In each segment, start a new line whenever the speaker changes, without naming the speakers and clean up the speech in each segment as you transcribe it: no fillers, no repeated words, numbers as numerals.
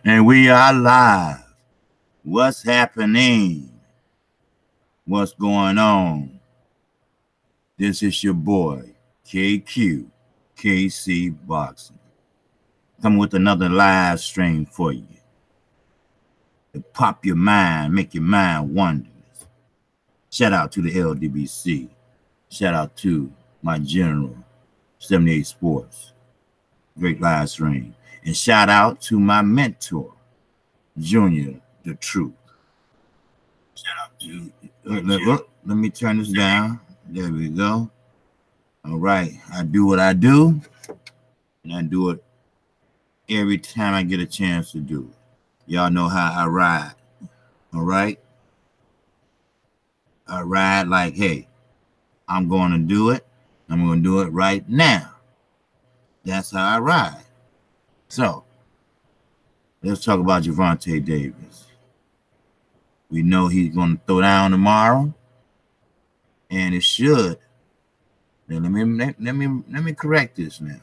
And we are live. What's happening? What's going on? This is your boy, Kqkc Boxing. Coming with another live stream for you. To pop your mind, make your mind wonders. Shout out to the LDBC. Shout out to my general, 78 Sports. Great live stream. And shout out to my mentor, Junior, the Truth. Shout out to, look, let me turn this down. There we go. All right. I do what I do, and I do it every time I get a chance to do it. Y'all know how I ride. All right. I ride like, hey, I'm going to do it. I'm going to do it right now. That's how I ride. So, let's talk about Gervonta Davis. We know he's going to throw down tomorrow, and it should. Now, let me correct this now.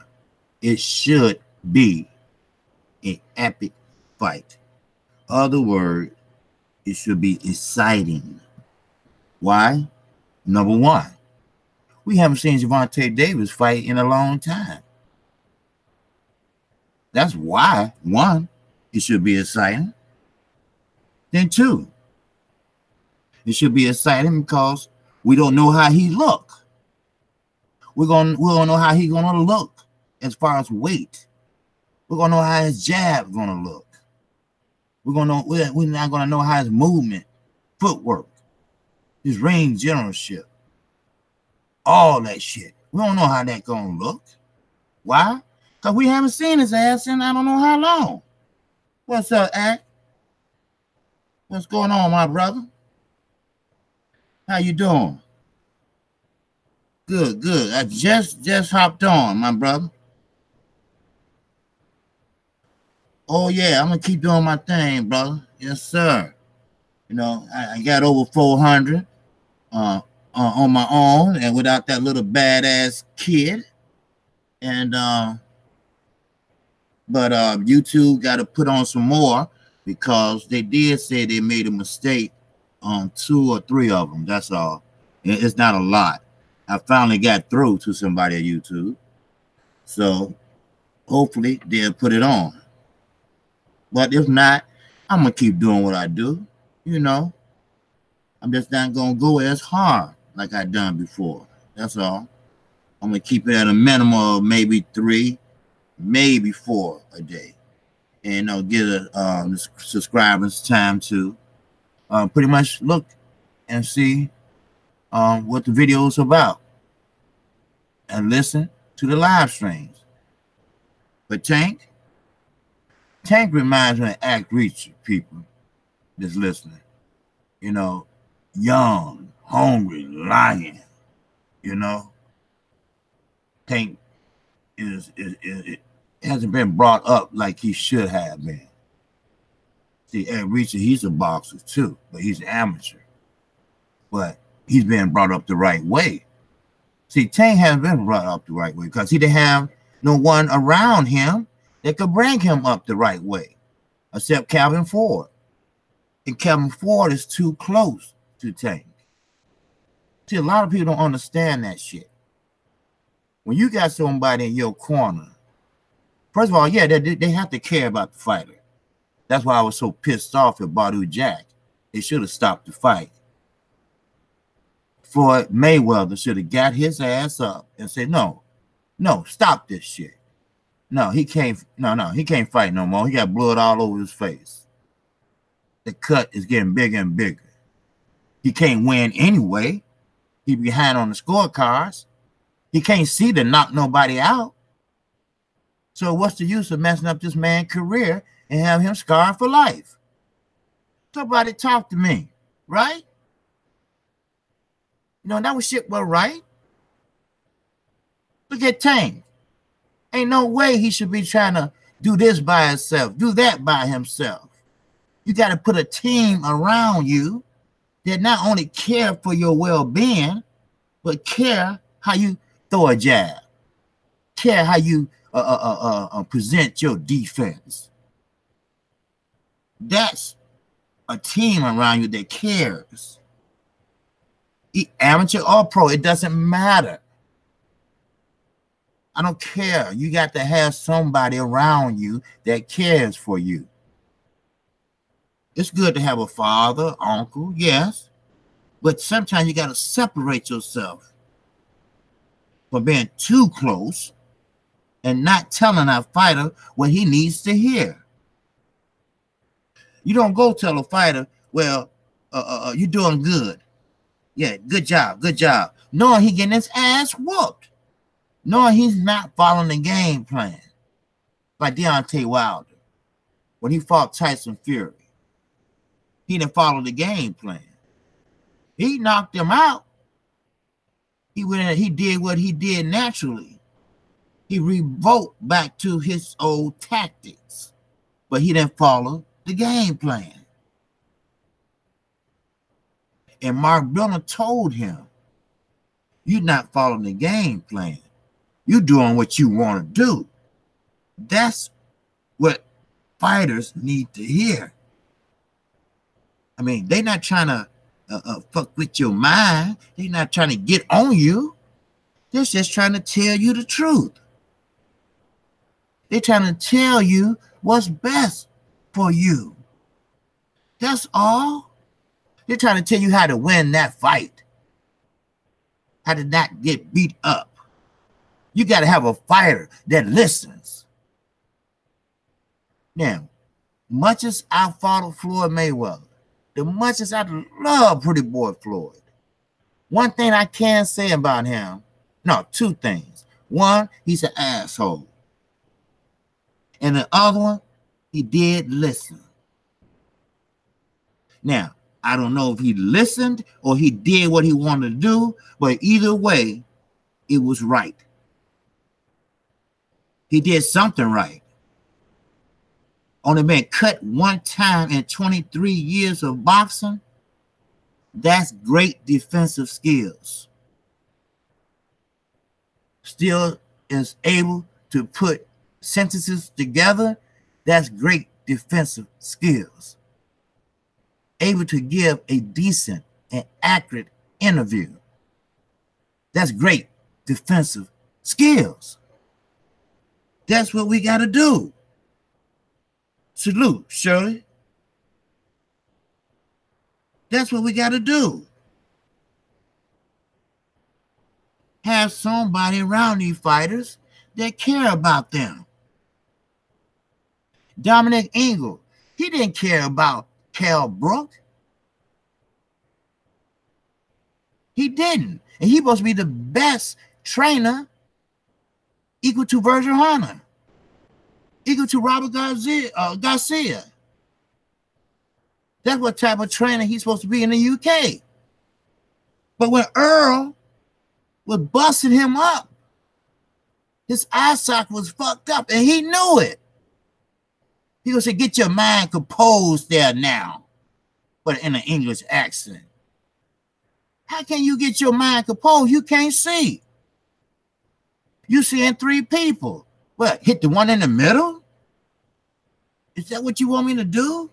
It should be an epic fight. Other word, it should be exciting. Why? Number one, we haven't seen Gervonta Davis fight in a long time. That's why, one, it should be exciting. Then two, it should be exciting because we don't know how he look. We don't know how he's gonna look as far as weight. We're gonna know how his jab gonna look. We're not gonna know how his movement, footwork, his ring generalship, all that shit. We don't know how that gonna look. Why? Because we haven't seen his ass in I don't know how long. What's up, Act? What's going on, my brother? How you doing? Good, good. I just hopped on, my brother. Oh, yeah, I'm going to keep doing my thing, brother. Yes, sir. You know, I got over 400 on my own and without that little badass kid. And, but YouTube got to put on some more because they did say they made a mistake on 2 or 3 of them. That's all. It's not a lot. I finally got through to somebody at YouTube. So hopefully they'll put it on. But if not, I'm going to keep doing what I do. You know, I'm just not going to go as hard like I done before. That's all. I'm going to keep it at a minimum of maybe 3, maybe 4 a day. And I'll get the subscribers time to pretty much look and see what the video is about and listen to the live streams. But Tank reminds me of Act Reacher people that's listening. You know, young, hungry, lion. You know, Tank it hasn't been brought up like he should have been. See, Act Reacher, he's a boxer too, but he's an amateur. But he's been brought up the right way. See, Tank hasn't been brought up the right way because he didn't have no one around him that could bring him up the right way, except Calvin Ford. And Calvin Ford is too close to Tank. See, a lot of people don't understand that shit. When you got somebody in your corner, first of all, yeah, they have to care about the fighter. That's why I was so pissed off at Badu Jack. They should have stopped the fight. Floyd Mayweather should have got his ass up and said, no, stop this shit. No, he can't fight no more. He got blood all over his face. The cut is getting bigger and bigger. He can't win anyway. He behind on the scorecards. He can't see to knock nobody out. So what's the use of messing up this man's career and have him scarred for life? Somebody talk to me, right? You know, that was shit well right. Look at Tank. Ain't no way he should be trying to do this by himself, do that by himself. You got to put a team around you that not only care for your well-being, but care how you throw a jab, care how you present your defense. That's a team around you that cares. Amateur or pro, it doesn't matter. I don't care. You got to have somebody around you that cares for you. It's good to have a father, uncle, yes. But sometimes you got to separate yourself from being too close and not telling our fighter what he needs to hear. You don't go tell a fighter, well, you're doing good. Yeah, good job, good job. Knowing he getting his ass whooped. Knowing he's not following the game plan. Like Deontay Wilder, when he fought Tyson Fury. He didn't follow the game plan. He knocked him out. He did what he did naturally. He revolted back to his old tactics. But he didn't follow the game plan. And Mark Miller told him, you're not following the game plan. You're doing what you want to do. That's what fighters need to hear. I mean, they're not trying to fuck with your mind. They're not trying to get on you. They're just trying to tell you the truth. They're trying to tell you what's best for you. That's all. They're trying to tell you how to win that fight. How to not get beat up. You got to have a fighter that listens. Now, much as I follow Floyd Mayweather, as much as I love Pretty Boy Floyd, one thing I can say about him, no, two things. One, he's an asshole. And the other one, he did listen. Now, I don't know if he listened or he did what he wanted to do, but either way, it was right. He did something right. Only been cut one time in 23 years of boxing. That's great defensive skills. Still is able to put sentences together. That's great defensive skills. Able to give a decent and accurate interview. That's great defensive skills. That's what we got to do. Salute, Shirley. That's what we got to do. Have somebody around these fighters that care about them. Dominic Ingle, he didn't care about Kell Brook. He didn't. And he supposed to be the best trainer equal to Virgil Hunter, equal to Robert Garcia. That's what type of trainer he's supposed to be in the UK. But when Earl was busting him up, his eye socket was fucked up, and he knew it. He was say, get your mind composed there now, but in an English accent. How can you get your mind composed? You can't see. You seeing three people. What, hit the one in the middle? Is that what you want me to do?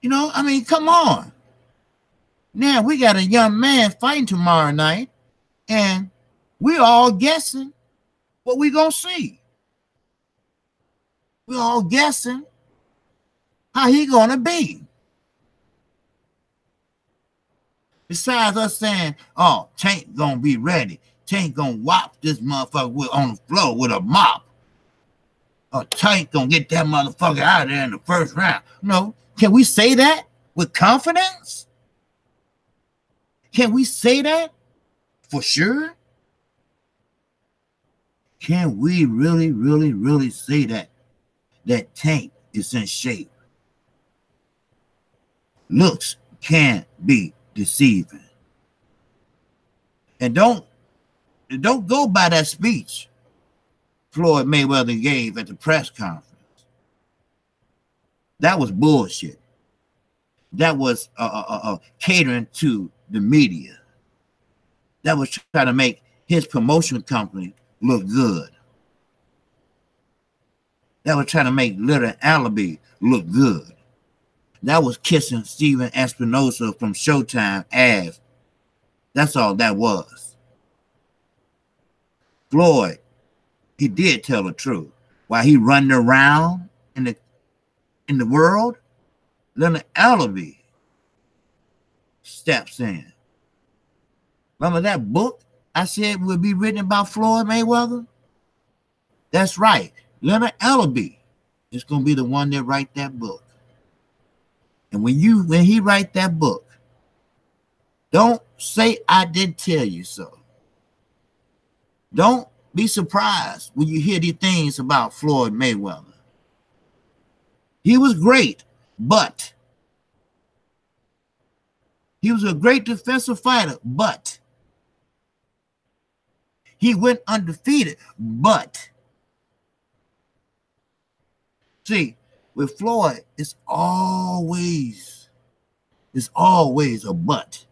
You know, I mean, come on. Now, we got a young man fighting tomorrow night, and we're all guessing what we're going to see. We're all guessing how he going to be. Besides us saying, oh, Tank going to be ready. Tank going to whop this motherfucker on the floor with a mop. Or Tank going to get that motherfucker out of there in the first round. No. Can we say that with confidence? Can we say that for sure? Can we really, really, really say that Tank is in shape? Looks can be deceiving. And don't go by that speech Floyd Mayweather gave at the press conference. That was bullshit. That was catering to the media. That was trying to make his promotion company look good. that was trying to make little Alibi look good. That was kissing Steven Espinosa from Showtime ass. That's all that was. Floyd, he did tell the truth. While he running around in the world, little Alibi steps in. Remember that book I said would be written about Floyd Mayweather? That's right. Leonard Alibi is going to be the one that write that book. And when he write that book, don't say I didn't tell you so. Don't be surprised when you hear these things about Floyd Mayweather. He was great, but he was a great defensive fighter, but he went undefeated, but see, with Floyd, it's always a but.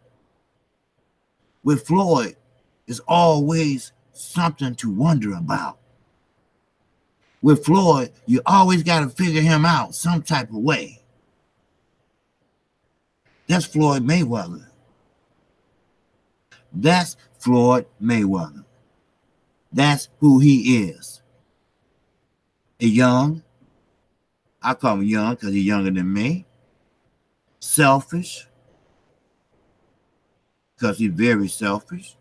With Floyd, it's always something to wonder about. With Floyd, you always got to figure him out some type of way. That's Floyd Mayweather. That's Floyd Mayweather. That's who he is. A young, I call him young because he's younger than me. Selfish, because he's very selfish.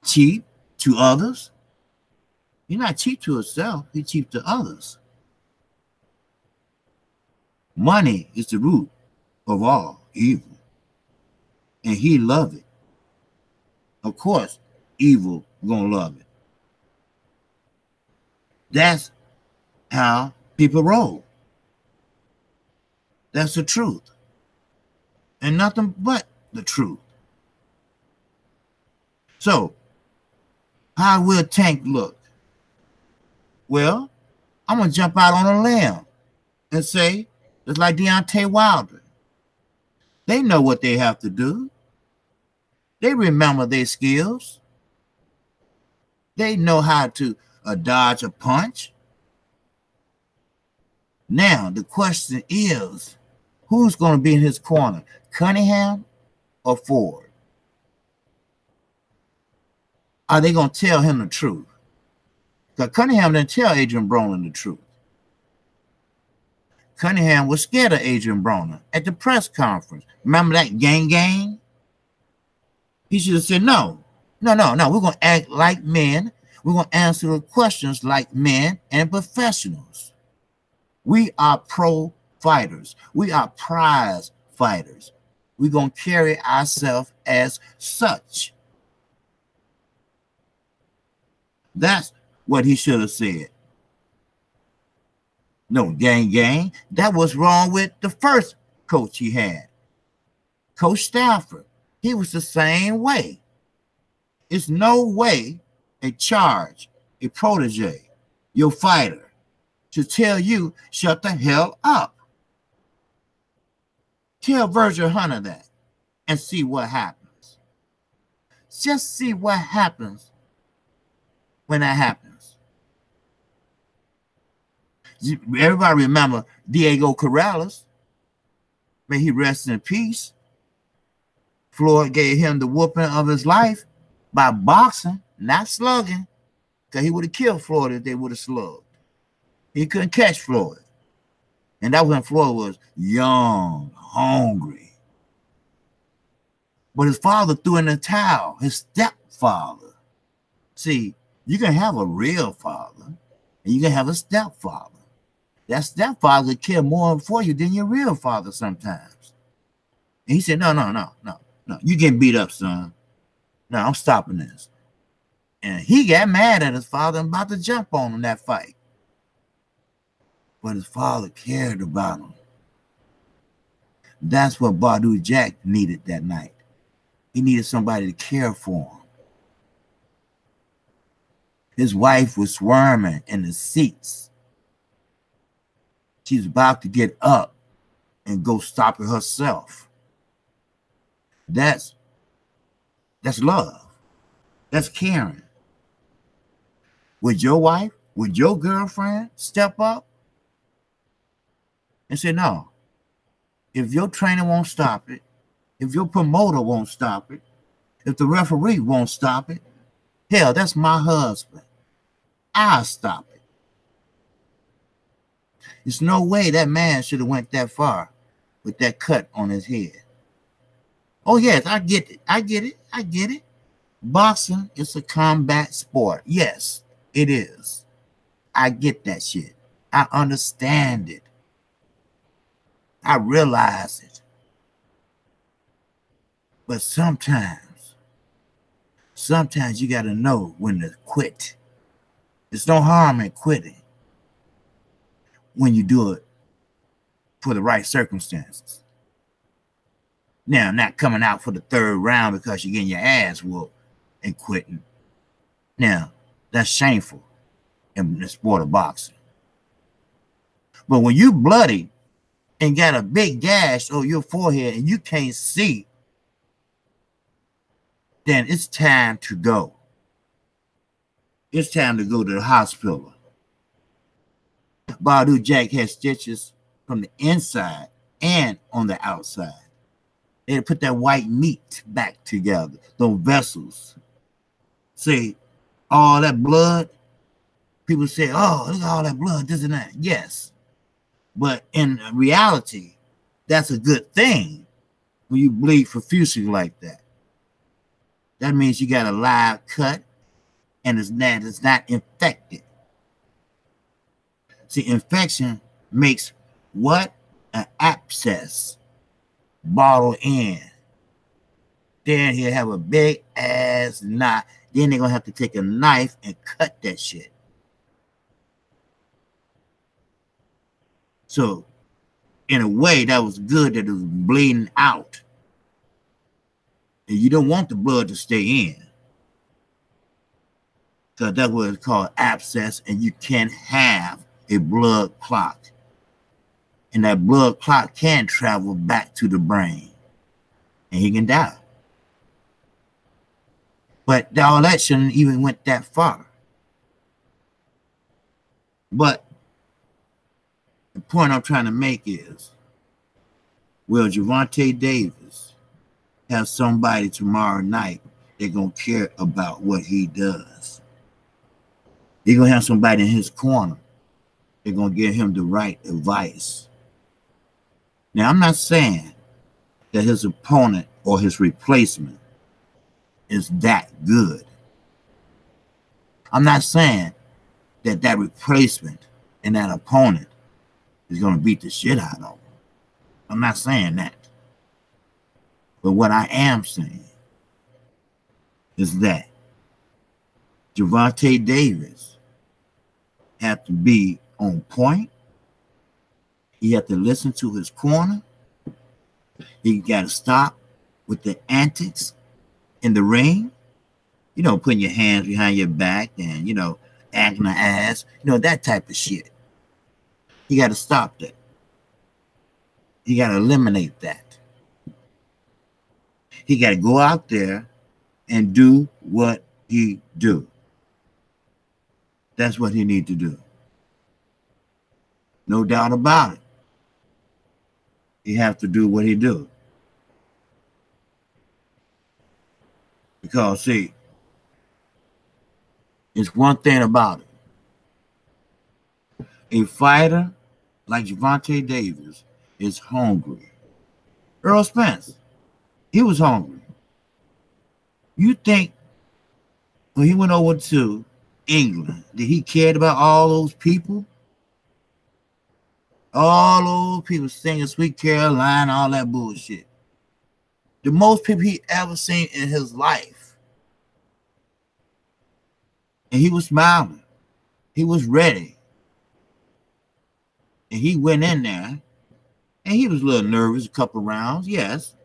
Cheap to others. He's not cheap to himself, he's cheap to others. Money is the root of all evil. And he loved it. Of course, evil gonna love it. That's how people roll. That's the truth. And nothing but the truth. So, how will Tank look? Well, I'm going to jump out on a limb and say, it's like Deontay Wilder. They know what they have to do. They remember their skills. They know how to dodge a punch. Now, the question is, who's going to be in his corner, Cunningham or Ford? Are they going to tell him the truth? Because Cunningham didn't tell Adrian Broner the truth. Cunningham was scared of Adrian Broner at the press conference. Remember that gang? He should have said, no. We're going to act like men. We're going to answer the questions like men and professionals. We are pro fighters. We are prize fighters. We're going to carry ourselves as such. That's what he should have said. No, gang. That was wrong with the first coach he had. Coach Stafford. He was the same way. It's no way a charge, a protege, your fighter, to tell you, shut the hell up. Tell Virgil Hunter that and see what happens. Just see what happens when that happens. Everybody remember Diego Corrales. May he rest in peace. Floyd gave him the whooping of his life by boxing, not slugging, because he would have killed Floyd if they would have slugged. He couldn't catch Floyd. And that was when Floyd was young, hungry. But his father threw in the towel, his stepfather. See, you can have a real father, and you can have a stepfather. That stepfather could care more for you than your real father sometimes. And he said, no. You getting beat up, son. No, I'm stopping this. And he got mad at his father and about to jump on him that fight. But his father cared about him. That's what Badu Jack needed that night. He needed somebody to care for him. His wife was squirming in the seats. She's about to get up and go stop it herself. That's love. That's caring. Would your wife Would your girlfriend step up and say, no, if your trainer won't stop it, if your promoter won't stop it, if the referee won't stop it, hell, that's my husband. I'll stop it. There's no way that man should have went that far with that cut on his head. Oh, yes, I get it. I get it. I get it. Boxing is a combat sport. Yes, it is. I get that shit. I understand it. I realize it. But sometimes you got to know when to quit. There's no harm in quitting when you do it for the right circumstances. Now, not coming out for the third round because you're getting your ass whooped and quitting. Now, that's shameful in the sport of boxing. But when you bloody and got a big gash on your forehead and you can't see, then it's time to go. It's time to go to the hospital. Badu Jack had stitches from the inside and on the outside. They had to put that white meat back together, those vessels. See, all that blood, people say, oh, look at all that blood, this and that. Yes. But in reality, that's a good thing when you bleed profusely like that. That means you got a live cut and it's not infected. See, infection makes what? An abscess bottle in. Then he'll have a big ass knot. Then they're going to have to take a knife and cut that shit. So, in a way, that was good that it was bleeding out. And you don't want the blood to stay in. Because that's what it's called abscess, and you can have a blood clot. And that blood clot can travel back to the brain. And he can die. But all that shouldn't even went that far. But the point I'm trying to make is, will Gervonta Davis have somebody tomorrow night that's going to care about what he does? They're going to have somebody in his corner. They're going to give him the right advice. Now, I'm not saying that his opponent or his replacement is that good. I'm not saying that that replacement and that opponent is going to beat the shit out of him. I'm not saying that. But what I am saying is that Gervonta Davis have to be on point. He have to listen to his corner. He got to stop with the antics in the ring. You know, putting your hands behind your back and, you know, acting an ass. You know, that type of shit. He got to stop that. He got to eliminate that. He got to go out there and do what he do. That's what he need to do. No doubt about it. He have to do what he do. Because, see, it's one thing about it. A fighter like Gervonta Davis is hungry. Earl Spence, he was hungry. You think when he went over to England, did he care about all those people? All those people singing Sweet Caroline, all that bullshit. The most people he ever seen in his life. And he was smiling. He was ready. And he went in there. And he was a little nervous a couple rounds, yes.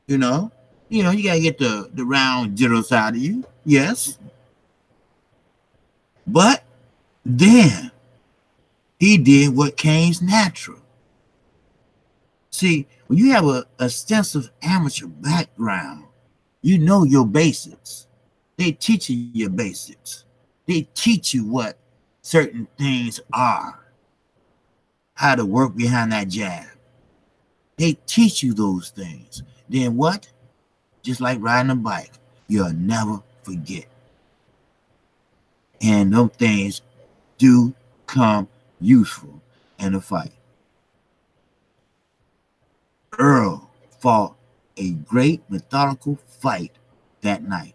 You know, you got to get the round jitters out of you, yes. But then he did what came's natural. See, when you have a extensive amateur background, you know your basics. They teach you your basics. They teach you what certain things are, how to work behind that jab. They teach you those things. Then what? Just like riding a bike, you'll never forget. And those things do come useful in a fight. Earl fought a great methodical fight that night.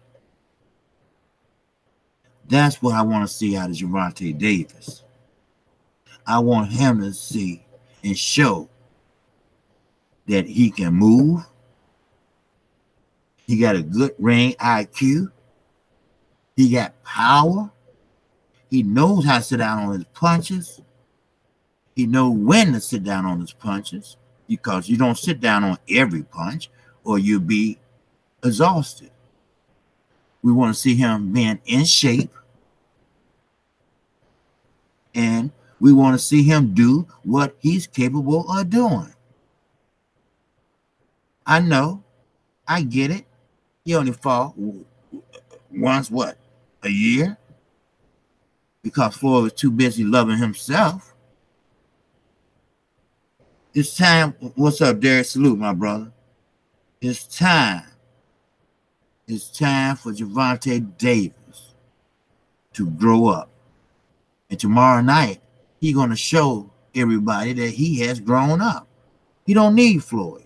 That's what I want to see out of Gervonta Davis. I want him to see and show that he can move. He got a good ring IQ. He got power. He knows how to sit down on his punches. He knows when to sit down on his punches, because you don't sit down on every punch or you'll be exhausted. We want to see him being in shape, and we want to see him do what he's capable of doing. I know, I get it. He only fought once, what, a year? Because Floyd was too busy loving himself. It's time. What's up, Derek? Salute, my brother. It's time. It's time for Gervonta Davis to grow up. And tomorrow night, he's going to show everybody that he has grown up. He don't need Floyd.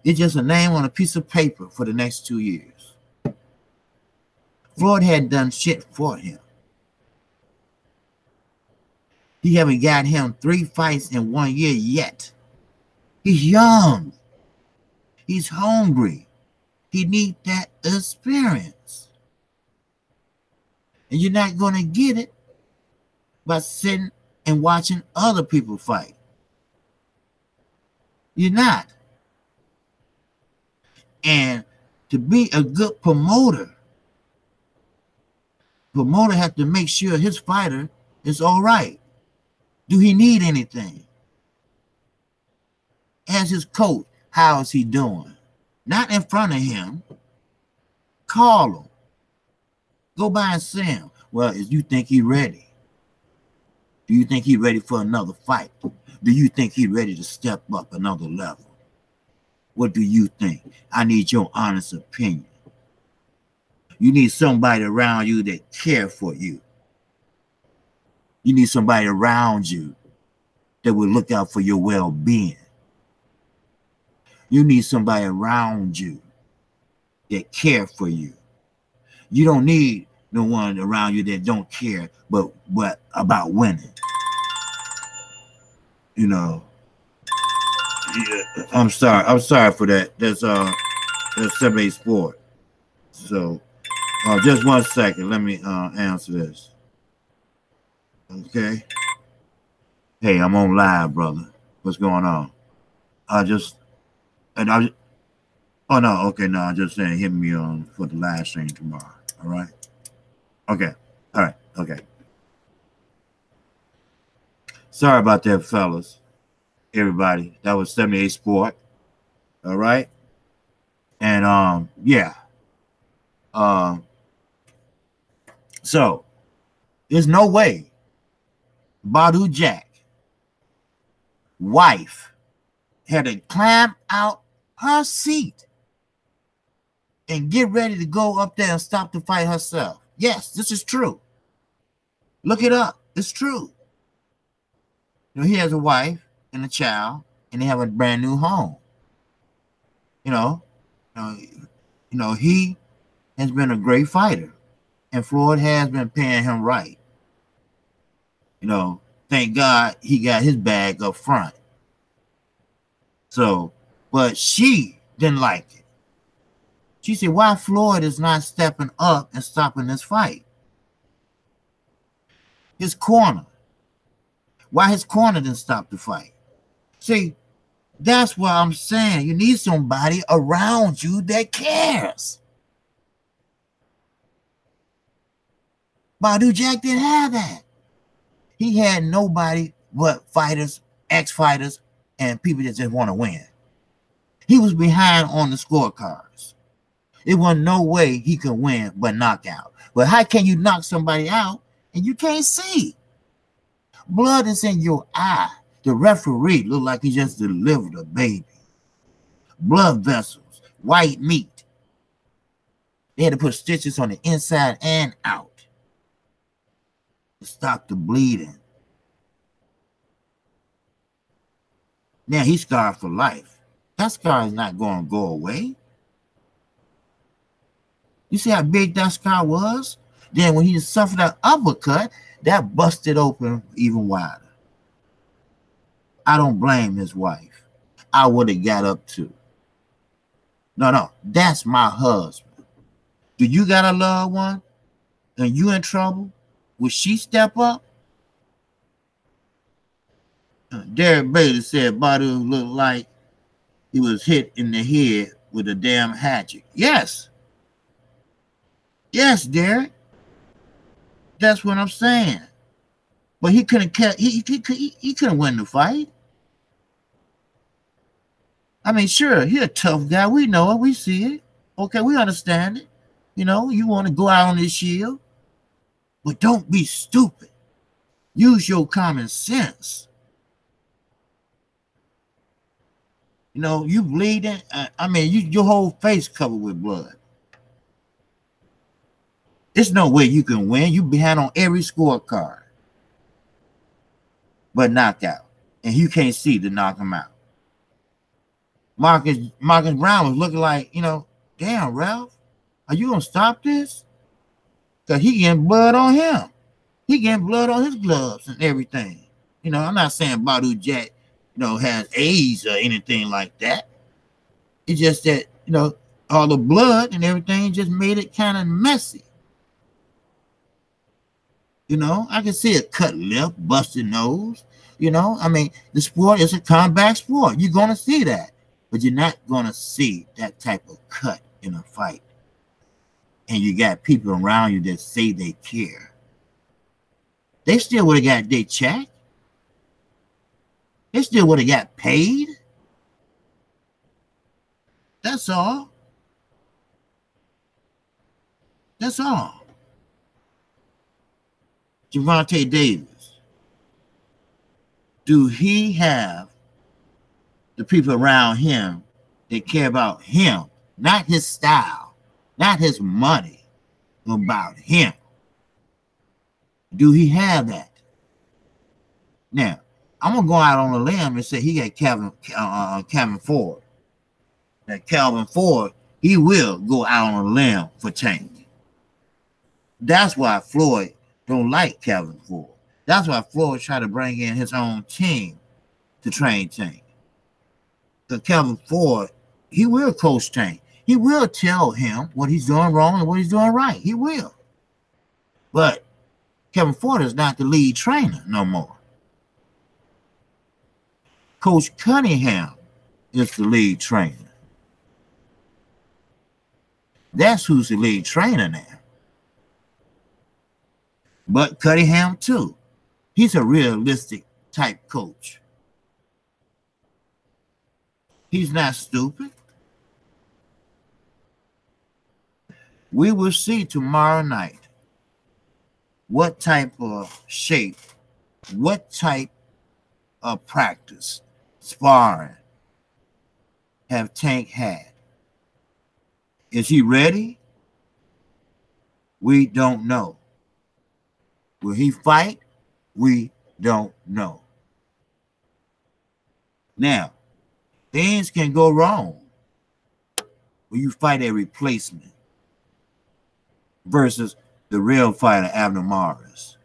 It's just a name on a piece of paper for the next 2 years. Floyd hadn't done shit for him. He haven't got him 3 fights in 1 year yet. He's young. He's hungry. He needs that experience. And you're not going to get it by sitting and watching other people fight. You're not. And to be a good promoter has to make sure his fighter is all right. Do he need anything? Ask his coach, how is he doing? Not in front of him. Call him. Go by and see him. Well, do you think he's ready? Do you think he's ready for another fight? Do you think he's ready to step up another level? What do you think? I need your honest opinion. You need somebody around you that cares for you. You need somebody around you that will look out for your well-being. You need somebody around you that care for you. You don't need no one around you that don't care but about winning. You know. Yeah, I'm sorry for that. That's 7-8 Sport. So just 1 second. Let me answer this. Okay. Hey, I'm on live, brother. What's going on? Oh no, okay, no, I'm just saying hit me on for the live stream tomorrow. All right. Okay. All right. Okay. Sorry about that, fellas. Everybody. That was 7-8 Sport. All right. And yeah. So there's no way Badou Jack wife had to climb out her seat and get ready to go up there and stop the fight herself. Yes, this is true. Look it up. It's true. You know, he has a wife and a child, and they have a brand new home. You know, he has been a great fighter, and Floyd has been paying him right. You know, thank God he got his bag up front. So, but she didn't like it. She said, why Floyd is not stepping up and stopping this fight? His corner. Why his corner didn't stop the fight? See, that's what I'm saying. You need somebody around you that cares. Badou Jack didn't have that. He had nobody but fighters, ex-fighters, and people that just want to win. He was behind on the scorecards. It wasn't no way he could win but knockout. But how can you knock somebody out and you can't see. Blood is in your eye. The referee looked like he just delivered a baby. Blood vessels, white meat. They had to put stitches on the inside and out to stop the bleeding. Now he's scarred for life. That scar is not going to go away. You see how big that scar was? Then when he suffered that uppercut, that busted open even wider. I don't blame his wife. I would have got up too. No, that's my husband. Do you got a loved one and you in trouble? Would she step up? Derek Bailey said Badu looked like he was hit in the head with a damn hatchet. Yes. Yes, Derek. That's what I'm saying. But he couldn't he couldn't win the fight. I mean, sure, he's a tough guy. We know it. We see it. Okay, we understand it. You know, you want to go out on this shield. But don't be stupid. Use your common sense. You know, you bleeding. I mean, your whole face covered with blood. There's no way you can win. You behind on every scorecard. But knockout. And you can't see to knock him out. Marcus Brown was looking like, you know, damn, Ralph, are you going to stop this? Because he getting blood on him. He getting blood on his gloves and everything. You know, I'm not saying Badu Jack, you know, has AIDS or anything like that. It's just that, you know, all the blood and everything just made it kind of messy. You know, I can see a cut lip, busted nose. You know, I mean, the sport is a combat sport. You're going to see that. But you're not going to see that type of cut in a fight. And you got people around you that say they care. They still would have got their check. They still would have got paid. That's all. That's all. Gervonta Davis. Do he have the people around him that care about him, not his style, not his money, about him? Do he have that? Now, I'm gonna go out on a limb and say he got Calvin Ford. That Calvin Ford, he will go out on a limb for Tank. That's why Floyd don't like Calvin Ford. That's why Floyd tried to bring in his own team to train Tank. Because Calvin Ford, he will coach Tank. He will tell him what he's doing wrong and what he's doing right. He will. But Kevin Ford is not the lead trainer no more. Coach Cunningham is the lead trainer. That's who's the lead trainer now. But Cunningham too. He's a realistic type coach. He's not stupid. We will see tomorrow night what type of shape, what type of practice, sparring have Tank had. Is he ready? We don't know. Will he fight? We don't know. Now, things can go wrong when you fight a replacement versus the real fighter, Abner Mares.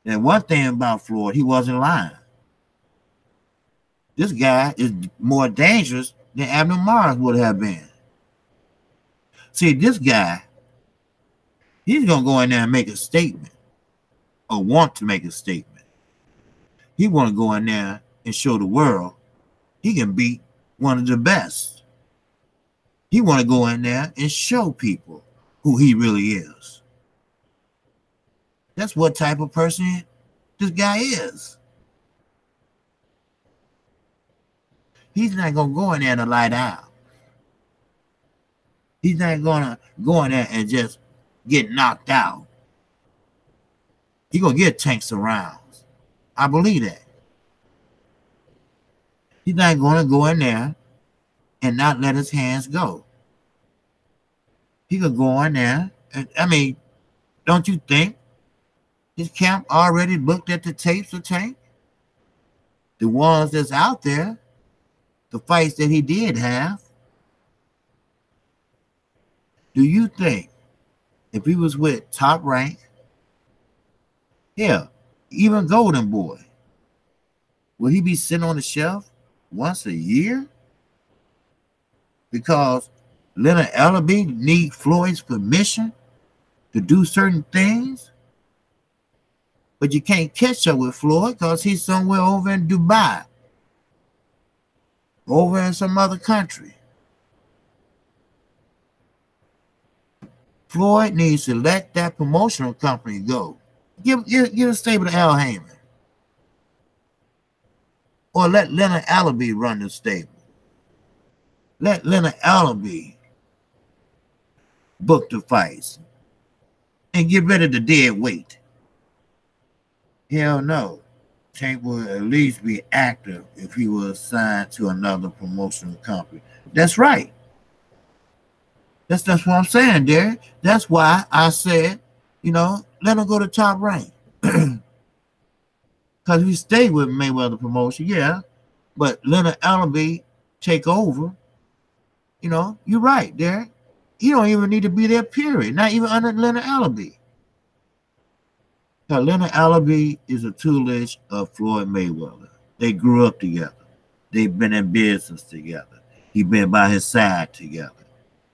And one thing about Floyd, he wasn't lying. This guy is more dangerous than Abner Mares would have been. See, this guy, he's going to go in there and make a statement or want to make a statement. He want to go in there and show the world he can beat one of the best. He want to go in there and show people who he really is. That's what type of person this guy is. He's not going to go in there to lie down. He's not going to go in there and just get knocked out. He gonna get Tank surrounds. I believe that. He's not gonna go in there and not let his hands go. He could go in there. I mean, don't you think his camp already looked at the tapes of Tank? The ones that's out there, the fights that he did have. Do you think if he was with Top Rank, yeah, even Golden Boy, will he be sitting on the shelf once a year? Because Leonard Ellaby need Floyd's permission to do certain things, but you can't catch up with Floyd because he's somewhere over in Dubai, over in some other country. Floyd needs to let that promotional company go. Give a stable to Al Heyman. Or let Leonard Ellaby run the stable. Let Leonard Ellaby book the fights and get rid of the dead weight. Hell no. Tank would at least be active if he was signed to another promotional company. That's right. That's what I'm saying, Derek. That's why I said, let him go to Top Rank. Because if he stayed with Mayweather promotion, yeah. But Leonard Ellaby take over. You're right, Derek. He don't even need to be there, period. Not even under Leonard Ellaby. Now, Leonard Ellaby is a toolage of Floyd Mayweather. They grew up together. They've been in business together. He's been by his side together.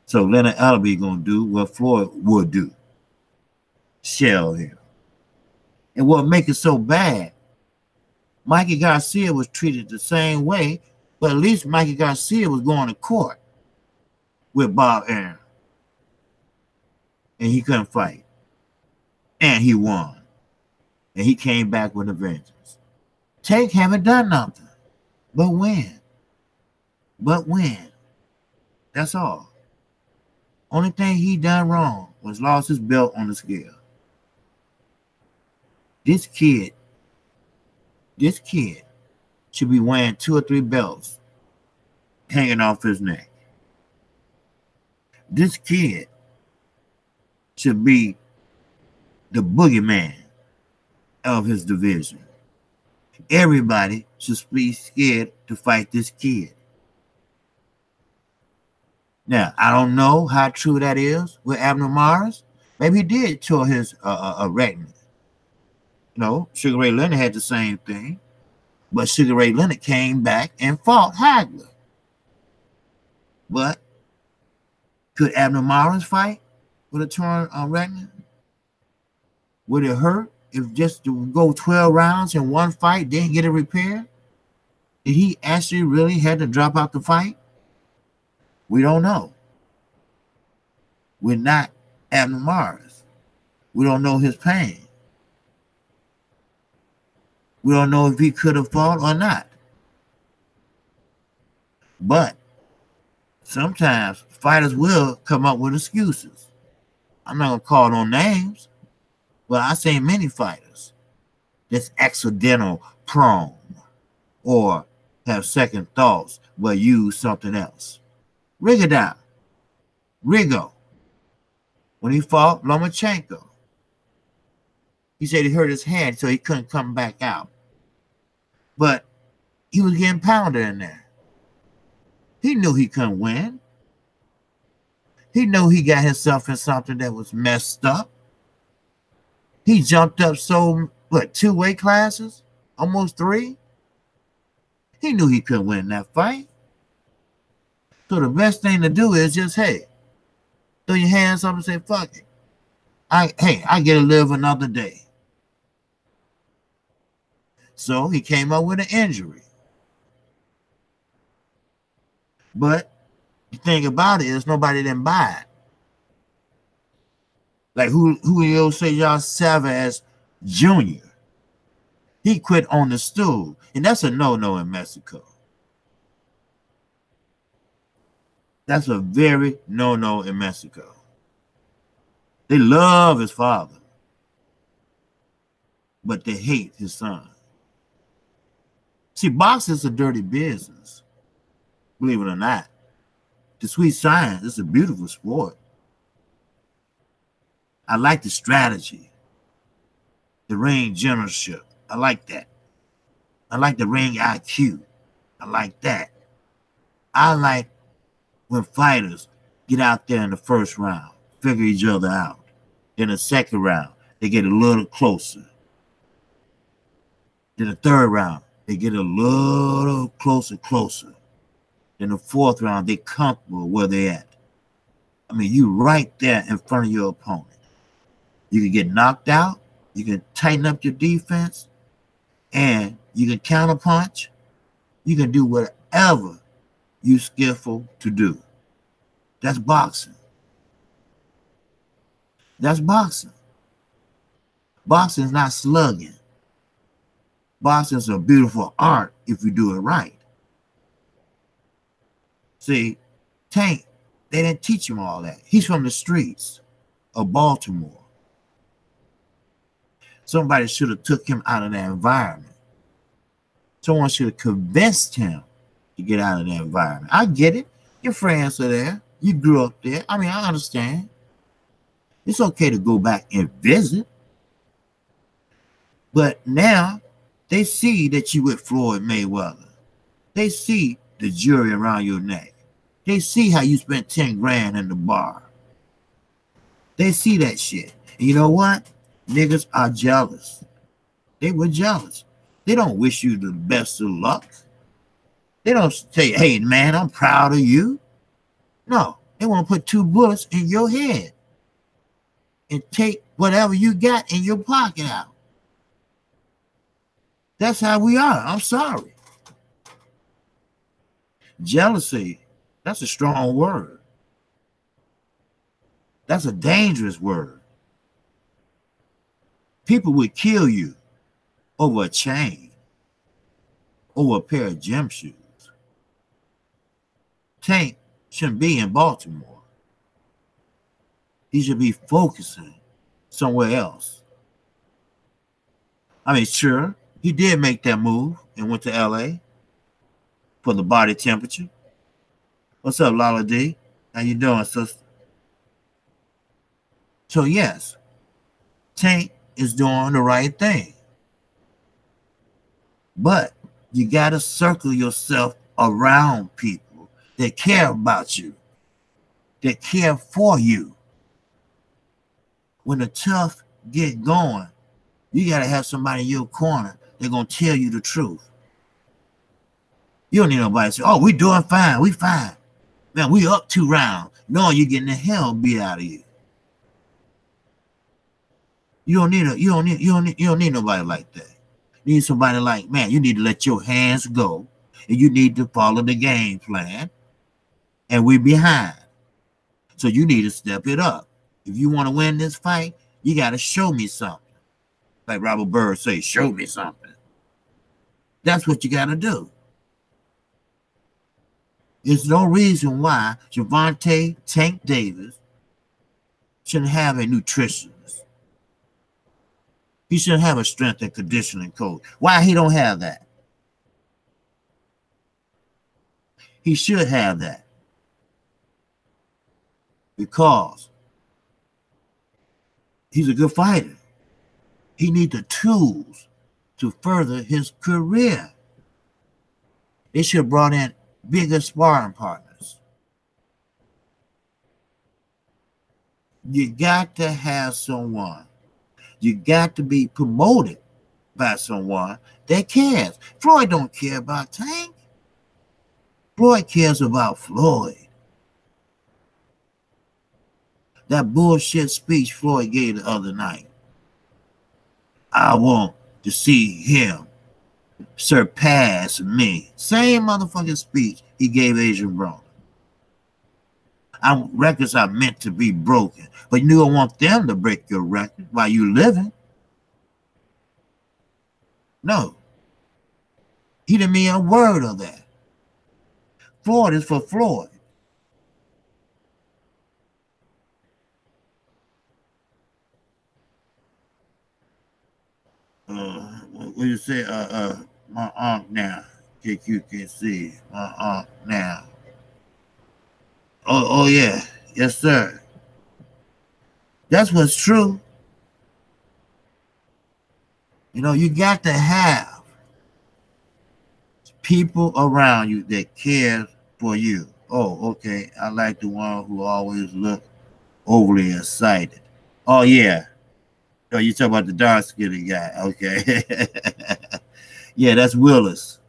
So Leonard Ellaby gonna do what Floyd would do. Shell him. And what make it so bad, Mikey Garcia was treated the same way, but at least Mikey Garcia was going to court with Bob Arum. And he couldn't fight. And he won. And he came back with a vengeance. Tank haven't done nothing. But win. But win. That's all. Only thing he done wrong was lost his belt on the scale. This kid should be wearing 2 or 3 belts hanging off his neck. This kid should be the boogeyman of his division. Everybody should be scared to fight this kid. Now, I don't know how true that is with Abner Mares. Maybe he did tore his retina. Sugar Ray Leonard had the same thing. But Sugar Ray Leonard came back and fought Hagler. But could Abner Mares fight with a torn retina? Would it hurt if just to go 12 rounds in one fight, didn't get it repaired? Did he actually really had to drop out the fight? We don't know. We're not Abner Mares. We don't know his pain. We don't know if he could have fought or not. But sometimes fighters will come up with excuses. I'm not going to call no names, but I've seen many fighters that's accidental prone or have second thoughts but use something else. Rigondeaux, Rigo, when he fought Lomachenko, he said he hurt his hand so he couldn't come back out. But he was getting pounded in there. He knew he couldn't win. He knew he got himself in something that was messed up. He jumped up 2 weight classes? Almost 3? He knew he couldn't win that fight. So the best thing to do is just, hey, throw your hands up and say, fuck it. I get to live another day. So he came up with an injury. But the thing about it is nobody didn't buy it. Like Julio Cesar Chavez Jr. He quit on the stool. And that's a no-no in Mexico. That's a very no-no in Mexico. They love his father. but they hate his son. See, boxing is a dirty business, believe it or not. The sweet science is a beautiful sport. I like the strategy, the ring generalship. I like that. I like the ring IQ. I like that. I like when fighters get out there in the first round, figure each other out. Then the second round, they get a little closer. Then the third round, they get a little closer. Then the fourth round, they comfortable where they at. I mean, you right there in front of your opponent. You can get knocked out. You can tighten up your defense. And you can counterpunch. You can do whatever you're skillful to do. That's boxing. That's boxing. Boxing is not slugging. Boxing is a beautiful art if you do it right. See, Tank, they didn't teach him all that. He's from the streets of Baltimore. Somebody should have took him out of that environment. Someone should have convinced him to get out of that environment. I get it. Your friends are there. You grew up there. I mean, I understand. It's okay to go back and visit. But now they see that you with Floyd Mayweather. They see the jury around your neck. They see how you spent 10 grand in the bar. They see that shit. And you know what? Niggas are jealous. They were jealous. They don't wish you the best of luck. They don't say, hey, man, I'm proud of you. No, they want to put 2 bullets in your head and take whatever you got in your pocket out. That's how we are. I'm sorry. Jealousy, that's a strong word. That's a dangerous word. People would kill you over a chain, over a pair of gym shoes. Tank shouldn't be in Baltimore. He should be focusing somewhere else. I mean, sure, he did make that move and went to LA for the body temperature. What's up, Lala D? How you doing, sister? So yes, Tank is doing the right thing. But you got to circle yourself around people that care about you, that care for you. When the tough get going, you got to have somebody in your corner that's going to tell you the truth. You don't need nobody to say, oh, we doing fine. We fine. Man, we up 2 rounds. No, you're getting the hell beat out of you. You don't need nobody like that. You need somebody like, man, you need to let your hands go and you need to follow the game plan. And we're behind. So you need to step it up. If you want to win this fight, you got to show me something. Like Robert Bird say, show me something. That's what you got to do. There's no reason why Gervonta Tank Davis shouldn't have a nutritionist. He shouldn't have a strength and conditioning coach. Why he don't have that? He should have that. Because he's a good fighter. He needs the tools to further his career. They should have brought in bigger sparring partners. You got to have someone. You got to be promoted by someone that cares. Floyd don't care about Tank. Floyd cares about Floyd. That bullshit speech Floyd gave the other night. I want to see him surpass me. Same motherfucking speech he gave Adrian Broner. Records are meant to be broken, but you don't want them to break your record while you living. No. He didn't mean a word of that. Floyd is for Floyd. what do you say? My aunt now. Kqkc. My aunt now. Oh yeah. Yes, sir. That's what's true. You know, you got to have people around you that care for you. Oh, okay. I like the one who always look overly excited. Oh yeah. Oh, you talk about the dark skinned guy. Okay. Yeah, that's Willis.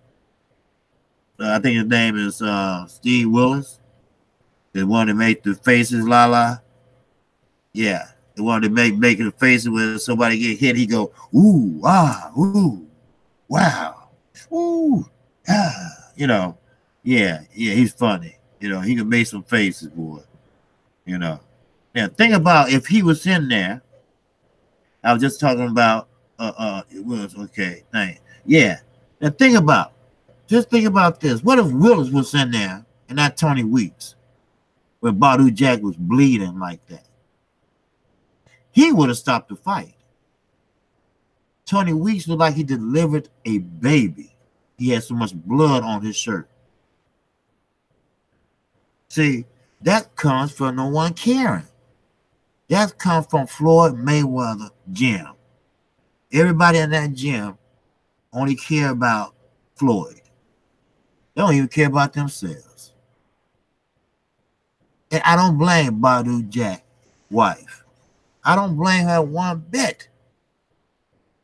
I think his name is Steve Willis. The one that make the faces la la. Yeah. The one that making the faces when somebody get hit, he go, ooh, ah, ooh, wow. Ooh. Ah. You know. Yeah, he's funny. You know, he can make some faces, boy. You know. Now think about if he was in there. I was just talking about it was okay. Thing. Yeah. Now just think about this. What if Willis was in there and not Tony Weeks when Badu Jack was bleeding like that? He would have stopped the fight. Tony Weeks looked like he delivered a baby. He had so much blood on his shirt. See, that comes from no one caring. That comes from Floyd Mayweather gym. Everybody in that gym only care about Floyd. They don't even care about themselves. And I don't blame Badu Jack's wife. I don't blame her one bit.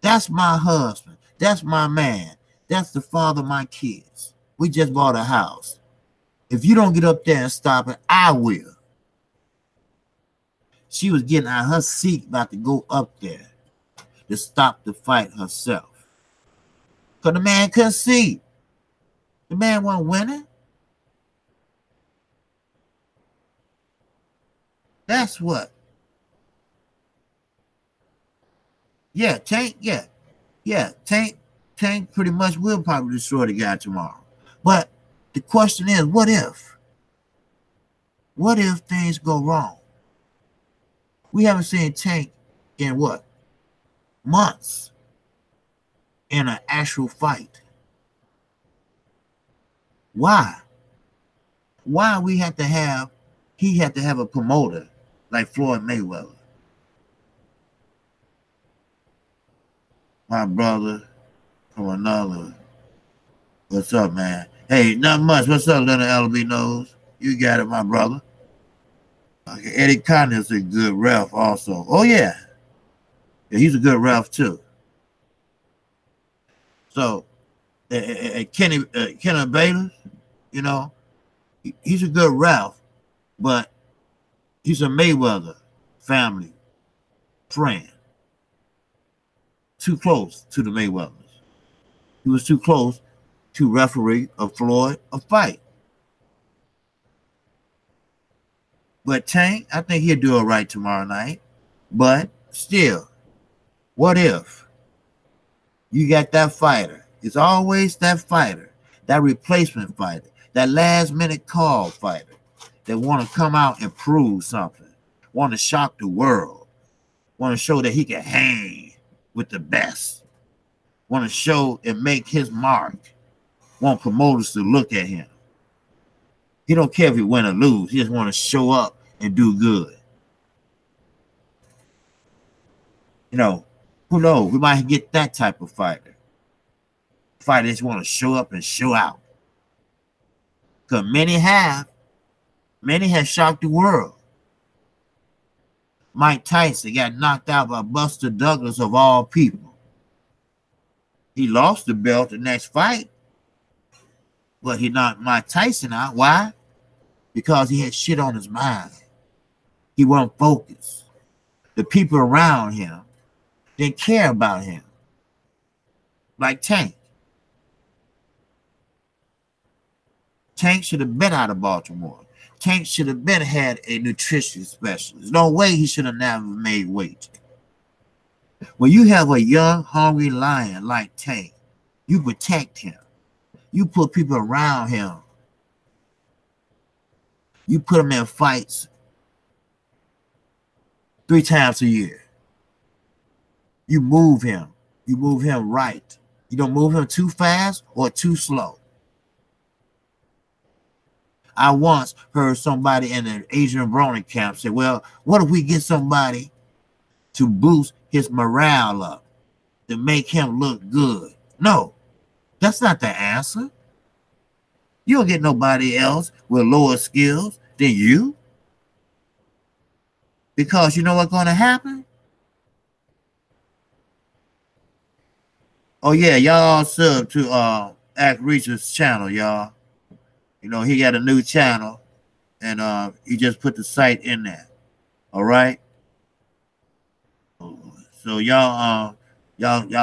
That's my husband. That's my man. That's the father of my kids. We just bought a house. If you don't get up there and stop it, I will. She was getting out of her seat about to go up there to stop the fight herself. Because the man couldn't see. The man wasn't winning. That's what. Yeah, Tank, yeah. Yeah, Tank pretty much will probably destroy the guy tomorrow. But the question is, what if? What if things go wrong? We haven't seen Tank in what? Months in an actual fight. Why? Why he had to have a promoter like Floyd Mayweather? My brother from another. What's up, man? Hey, not much. What's up, Leonard LB Nose? You got it, my brother. Okay, Eddie Cotton is a good ref also. Oh, yeah. Yeah, he's a good ref, too. So, Kenny Bayless, you know, he's a good ref, but he's a Mayweather family friend. Too close to the Mayweathers. He was too close to referee a Floyd a fight. But Tank, I think he'll do it right tomorrow night. But still, what if you got that fighter? It's always that fighter, that replacement fighter, that last minute call fighter that want to come out and prove something, want to shock the world, want to show that he can hang with the best, want to show and make his mark, want promoters to look at him. He don't care if he win or lose. He just want to show up and do good. You know, who knows? We might get that type of fighter. Fighters want to show up and show out. Because many have shocked the world. Mike Tyson got knocked out by Buster Douglas of all people. He lost the belt the next fight, but he knocked Mike Tyson out. Why? Because he had shit on his mind. He wasn't focused. The people around him didn't care about him. Like Tank. Tank should have been out of Baltimore. Tank should have been had a nutrition specialist. No way he should have never made weight. When you have a young, hungry lion like Tank, you protect him. You put people around him. You put him in fights 3 times a year. You move him You move him right. You don't move him too fast or too slow. I once heard somebody in the Adrian Brony camp say, well, what if we get somebody to boost his morale up, to make him look good? No, that's not the answer. You don't get nobody else with lower skills than you. Because you know what's going to happen? Oh, yeah, y'all sub to Kqc's channel, y'all. You know, he got a new channel, and he just put the site in there. All right? So y'all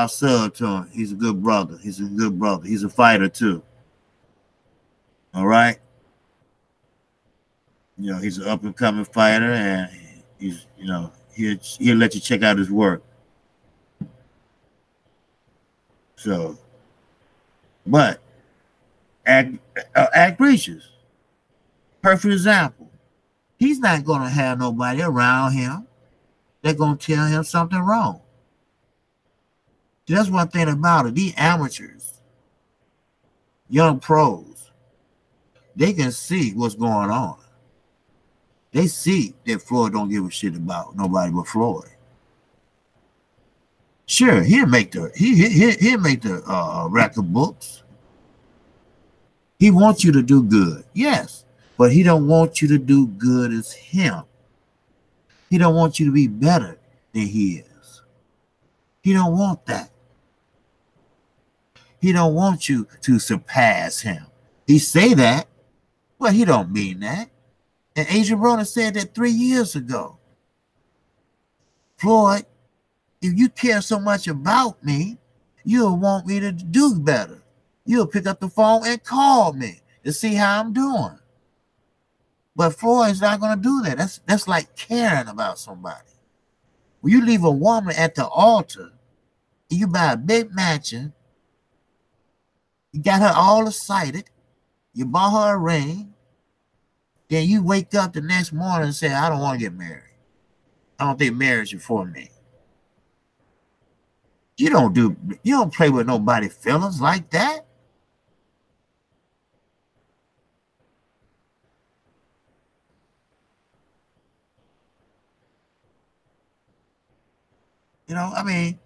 sub to him. He's a good brother. He's a good brother. He's a fighter too. All right? You know, he's an up and coming fighter, and he's, you know, he'll let you check out his work. So, but Kqc's, perfect example. He's not going to have nobody around him that's going to tell him something wrong. See, that's one thing about it. These amateurs, young pros, they can see what's going on. They see that Floyd don't give a shit about nobody but Floyd. Sure, he'll make the record books. He wants you to do good, yes, but he don't want you to do good as him. He don't want you to be better than he is. He don't want that. He don't want you to surpass him. He say that, but he don't mean that. And Adrian Broner said that 3 years ago. Floyd, if you care so much about me, you'll want me to do better. You'll pick up the phone and call me to see how I'm doing. But Floyd's not going to do that. That's like caring about somebody. When you leave a woman at the altar, and you buy a big mansion, you got her all excited, you bought her a ring, then you wake up the next morning and say, I don't want to get married. I don't think marriage is for me. You don't play with nobody's feelings like that. You know, I mean,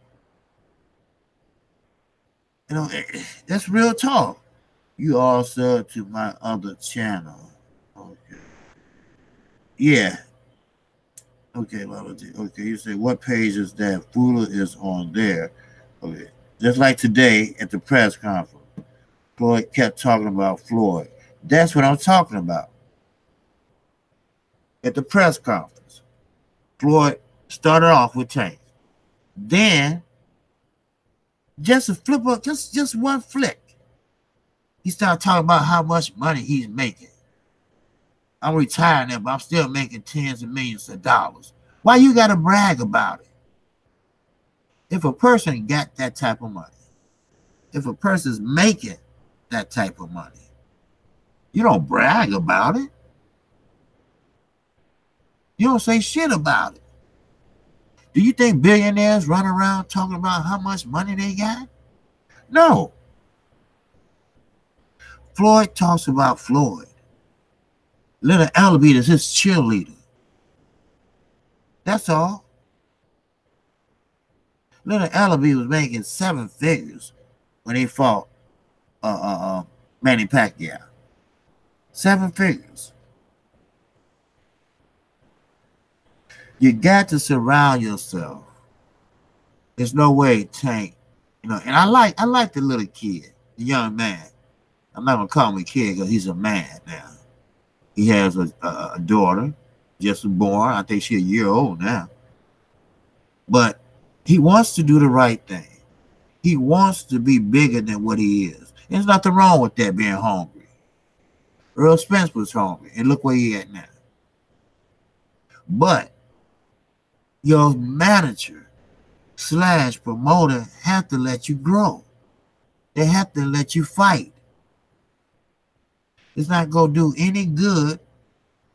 you know, that's real talk. You all sub to my other channel. Okay. Yeah. Okay, okay, you say, what page is that? Fula is on there. Okay. Just like today at the press conference, Floyd kept talking about Floyd. That's what I'm talking about. At the press conference, Floyd started off with Tank. Then, just a flip up, just one flick, he started talking about how much money he's making. I'm retired now, but I'm still making tens of millions of dollars. Why you got to brag about it? If a person got that type of money, if a person's making that type of money, you don't brag about it. You don't say shit about it. Do you think billionaires run around talking about how much money they got? No. Floyd talks about Floyd. Little Alabama is his cheerleader. That's all. Little Alabama was making 7 figures when he fought Manny Pacquiao. 7 figures. You got to surround yourself. There's no way Tank, you know, and I like the little kid, the young man. I'm not gonna call him a kid because he's a man now. He has a daughter, just born. I think she's a year old now. But he wants to do the right thing. He wants to be bigger than what he is. There's nothing wrong with that, being hungry. Earl Spence was hungry, and look where he at now. But your manager / promoter have to let you grow. They have to let you fight. It's not going to do any good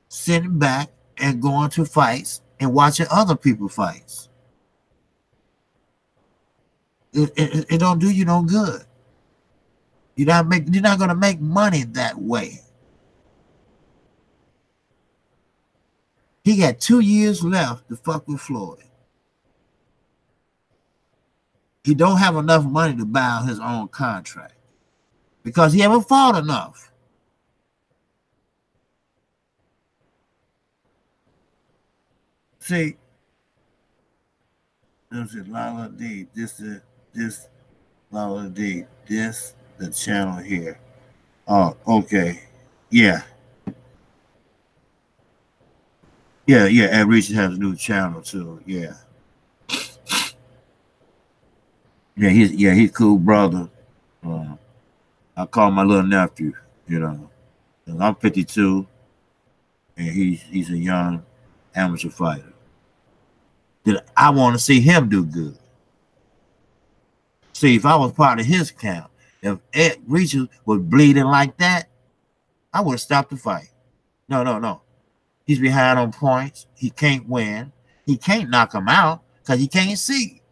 sitting back and going to fights and watching other people fights. It don't do you no good. You're not gonna make money that way. He got 2 years left to fuck with Floyd. He don't have enough money to buy out his own contract because he haven't fought enough. See, this is Lala D. This Lala D. This the channel here. Oh, okay. Yeah. Yeah, and Richard has a new channel too. Yeah. He's cool brother. I call my little nephew, you know. I'm 52 and he's a young amateur fighter. I want to see him do good. See, if I was part of his camp, if Ed Reacher was bleeding like that, I would have stopped the fight. No. He's behind on points. He can't win. He can't knock him out because he can't see.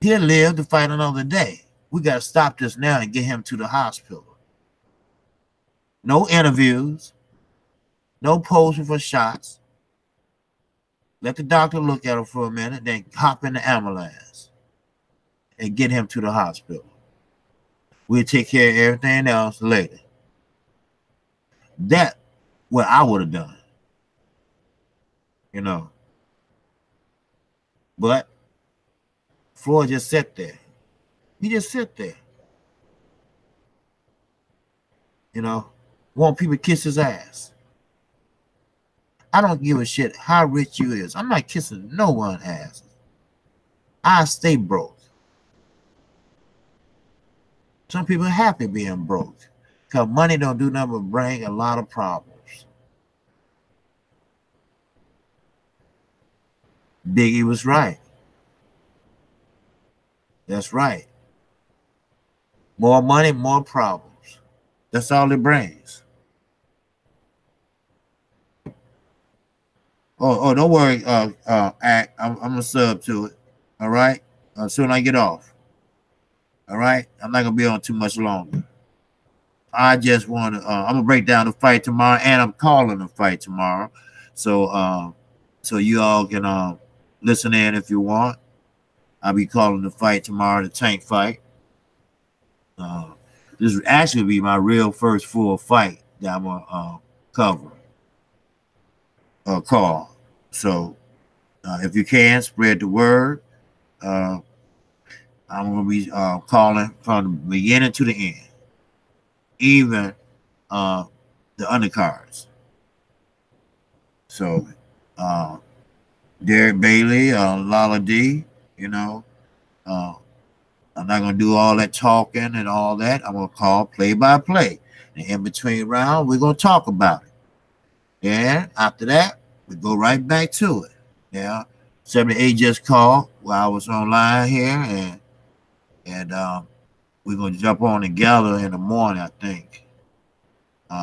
He'll live to fight another day. We got to stop this now and get him to the hospital. No interviews. No posing for shots. Let the doctor look at him for a minute, then hop in the ambulance and get him to the hospital. We'll take care of everything else later. That's what I would have done. You know. But Floyd just sat there. He just sit there. You know, want people to kiss his ass. I don't give a shit how rich you is. I'm not kissing no one's ass. I stay broke. Some people are happy being broke because money don't do nothing but bring a lot of problems. Biggie was right. That's right. More money, more problems. That's all it brings. Oh, don't worry, Act. I'm gonna sub to it. All right. Soon I get off. All right. I'm not gonna be on too much longer. I just want to. I'm gonna break down the fight tomorrow, and I'm calling the fight tomorrow. So, so you all can listen in if you want. I'll be calling the fight tomorrow, the Tank fight. This will actually be my real first full fight that I'm gonna cover. Call. So if you can spread the word, I'm gonna be calling from the beginning to the end, even the undercards. So Derek Bailey, Lala D, you know, I'm not gonna do all that talking and all that. I'm gonna call play by play, and in between rounds, we're gonna talk about it. And after that, we go right back to it. Yeah, 78 just called while I was online here, and we're gonna jump on together in the morning, I think.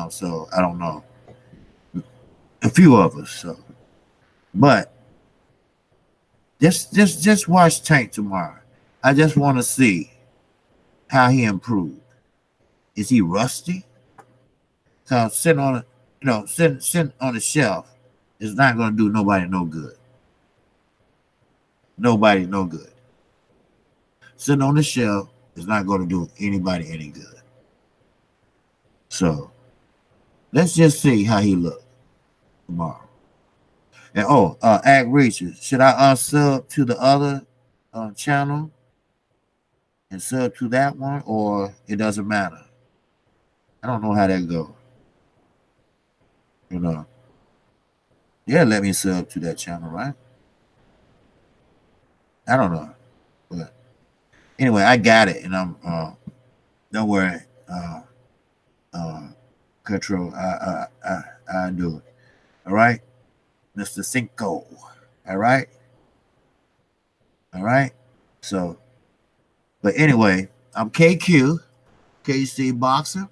So I don't know, a few of us. So, but just watch Tank tomorrow. I just want to see how he improved. Is he rusty? Cause sitting on sitting on the shelf is not going to do nobody no good. Nobody no good. Sitting on the shelf is not going to do anybody any good. So let's just see how he look tomorrow. And Act Reacher, should I unsub to the other channel and sub to that one, or it doesn't matter? I don't know how that goes. You know. Yeah, let me sub to that channel, right? I don't know. But anyway, I got it, and I'm don't worry. Control. I do it. All right, Mr. Cinco. All right. All right. So, but anyway, I'm Kqcc Boxer.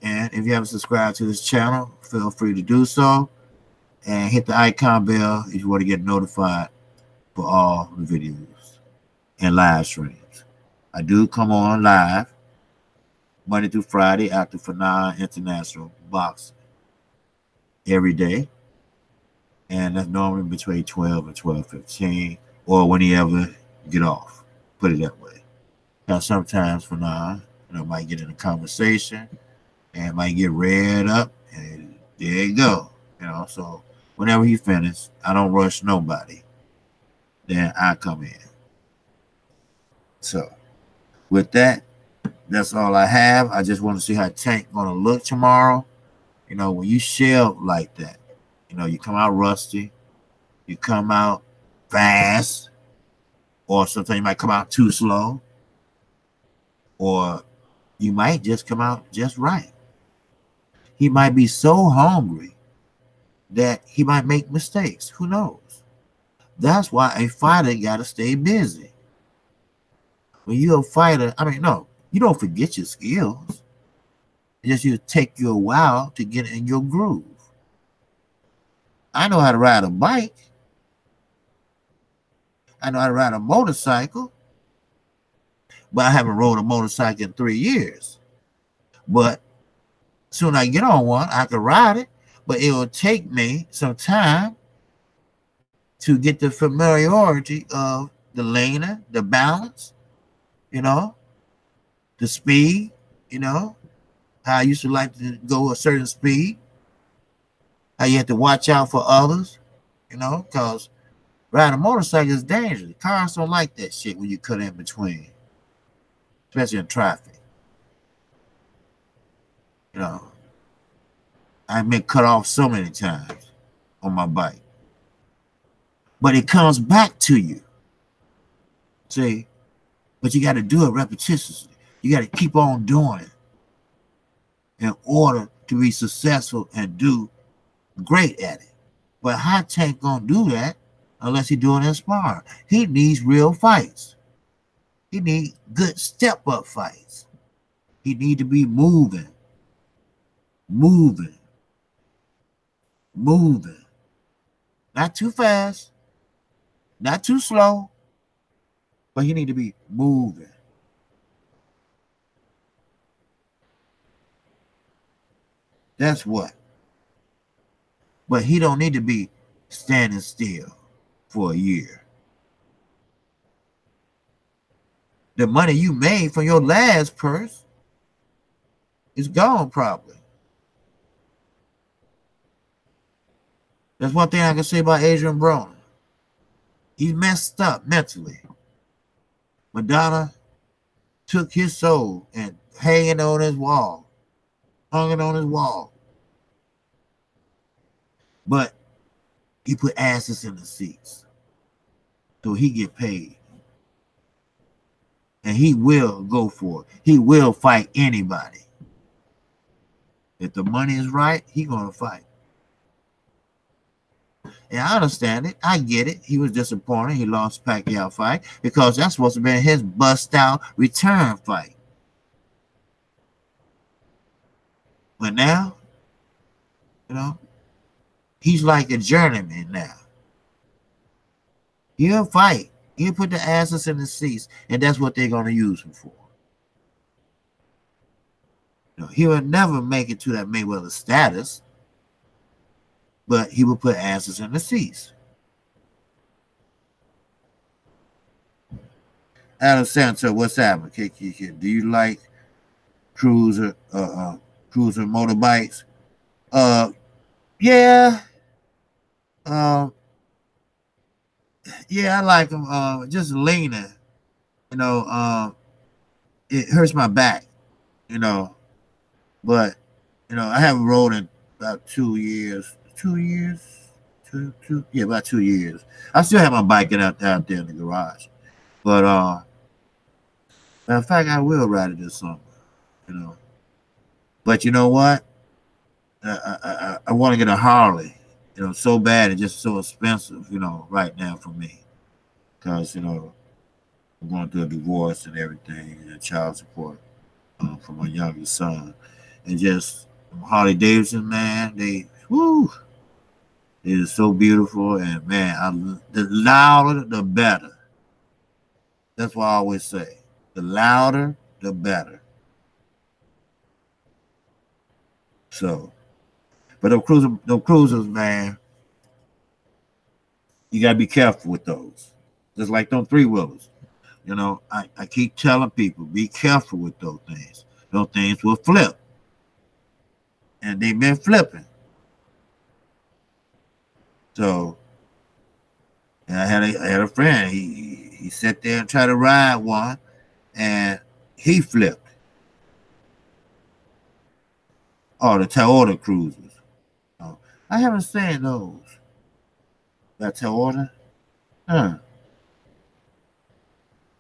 And if you haven't subscribed to this channel, feel free to do so. And hit the icon bell if you want to get notified for all the videos. and live streams. I do come on live Monday through Friday after Fanaa International Boxing every day. And that's normally between 12 and 12:15, or whenever get off. Put it that way. Now sometimes Fanaa, might get in a conversation and might get read up, and there you go. So whenever he finishes, I don't rush nobody. Then I come in. So with that, that's all I have. I just want to see how Tank gonna look tomorrow. When you shell like that, you come out rusty, you come out fast, or sometimes you might come out too slow, or you might just come out just right. He might be so hungry that he might make mistakes. Who knows? That's why a fighter got to stay busy. When you're a fighter, no, you don't forget your skills. It's just you take you a while to get in your groove. I know how to ride a bike. I know how to ride a motorcycle. But I haven't rode a motorcycle in 3 years. But soon I get on one, I can ride it. But it will take me some time to get the familiarity of the laning, the balance, the speed, how I used to like to go a certain speed, how you have to watch out for others, because riding a motorcycle is dangerous. Cars don't like that shit when you cut in between, especially in traffic. I've been cut off so many times on my bike. But it comes back to you. See? But you got to do it repetitiously. You got to keep on doing it in order to be successful and do great at it. But how Tank gonna do that unless he's doing it sparring? He needs real fights. He needs good step-up fights. He need to be moving. Not too fast, not too slow, but he need to be moving. That's what. But he don't need to be standing still for a year. The money you made from your last purse is gone probably. That's one thing I can say about Adrian Broner. He's messed up mentally. Madonna took his soul and hung it on his wall. But he put asses in the seats. So he get paid. And he will go for it. He will fight anybody. If the money is right, he's going to fight. And I understand it. I get it. He was disappointed. He lost Pacquiao fight because that's supposed to be his bust-out return fight. But now, he's like a journeyman now. He'll fight. He'll put the asses in the seats, and that's what they're going to use him for. He will never make it to that Mayweather status, but he will put asses in the seats. Adam Santo, what's happening? Kqkc, do you like cruiser motorbikes? Yeah. Yeah, I like them. Just leaning, it hurts my back, but I haven't rode in about 2 years. 2 years? Yeah, about 2 years. I still have my bike out there in the garage. But matter of fact, I will ride it this summer, But you know what? I want to get a Harley, so bad. It's just so expensive, right now for me. Because, I'm going through a divorce and everything, and child support for my youngest son. And just Harley Davidson, man, it is so beautiful. And, man, the louder, the better. That's what I always say. The louder, the better. So, but them cruisers, man, you gotta be careful with those. Just like them three wheelers. I keep telling people, be careful with those things. Those things will flip. And they've been flipping. So and I had a friend. He sat there and tried to ride one, and he flipped. Oh, the Toyota cruisers. Oh, I haven't seen those. That Toyota. Huh.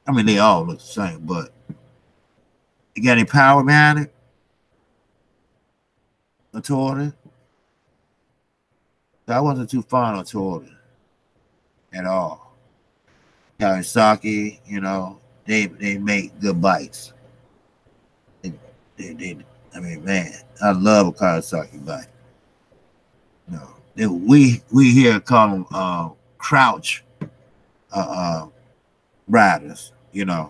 I mean, they all look the same, but you got any power behind it? A Toyota. So I wasn't too fond of Toyota at all. Kawasaki, they make good bikes. They, they, I mean, man, I love a Kawasaki bike. We here call them crouch riders. I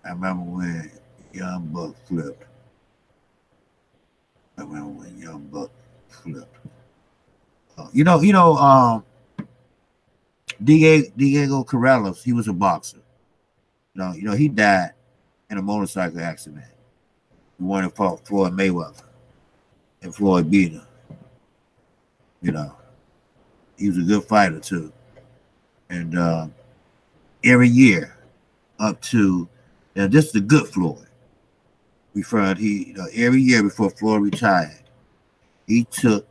remember when Young Buck flipped. Diego Corrales, he was a boxer. He died in a motorcycle accident. He won and fought Floyd Mayweather, and Floyd beat him. He was a good fighter too. And every year up to this is the good Floyd. Every year before Floyd retired, he took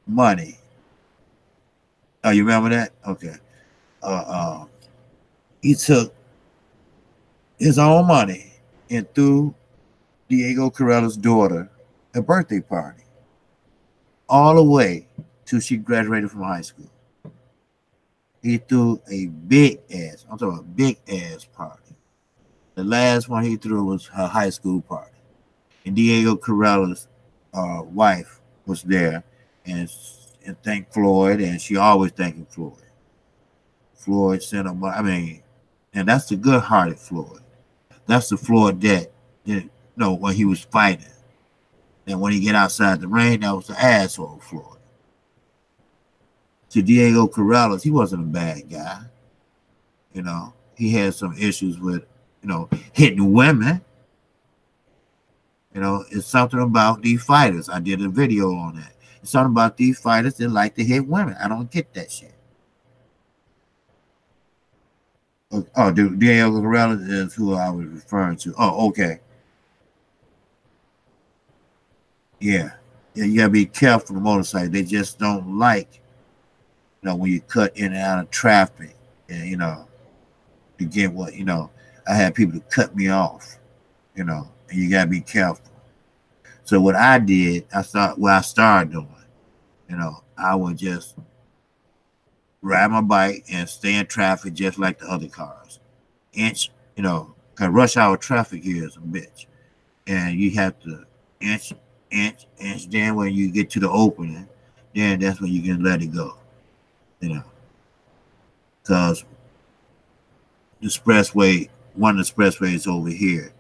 money. Oh, you remember that? Okay. He took his own money and threw Diego Corrales' daughter a birthday party, all the way till she graduated from high school. He threw a big ass party. The last one he threw was her high school party. And Diego Corrales' wife was there and thanked Floyd, and she always thanking Floyd. Floyd sent him, and that's the good-hearted Floyd. That's the Floyd that, when he was fighting. And when he get outside the ring, that was the asshole Floyd. To Diego Corrales, he wasn't a bad guy. He had some issues with, hitting women. It's something about these fighters. I did a video on that. It's something about these fighters that like to hit women. I don't get that shit. Oh, Diego Corrales is who I was referring to. Oh, okay. Yeah. You gotta be careful with motorcycles. They just don't like, when you cut in and out of traffic, and to get what, I had people to cut me off, and you gotta be careful. So what I did, I started doing, I would just ride my bike and stay in traffic just like the other cars. Inch, because rush hour traffic here is a bitch. And you have to inch. Then when you get to the opening, then that's when you can let it go. Because one of the expressways over here,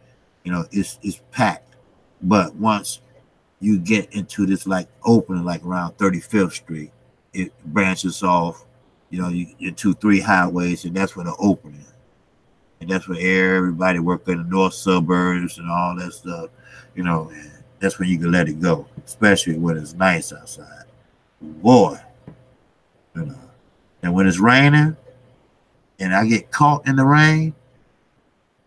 it's packed. But once you get into this opening, around 35th Street, it branches off, into 3 highways, and that's where the opening. And that's where everybody work in the north suburbs and all that stuff, and that's when you can let it go, especially when it's nice outside. Boy, and when it's raining and I get caught in the rain,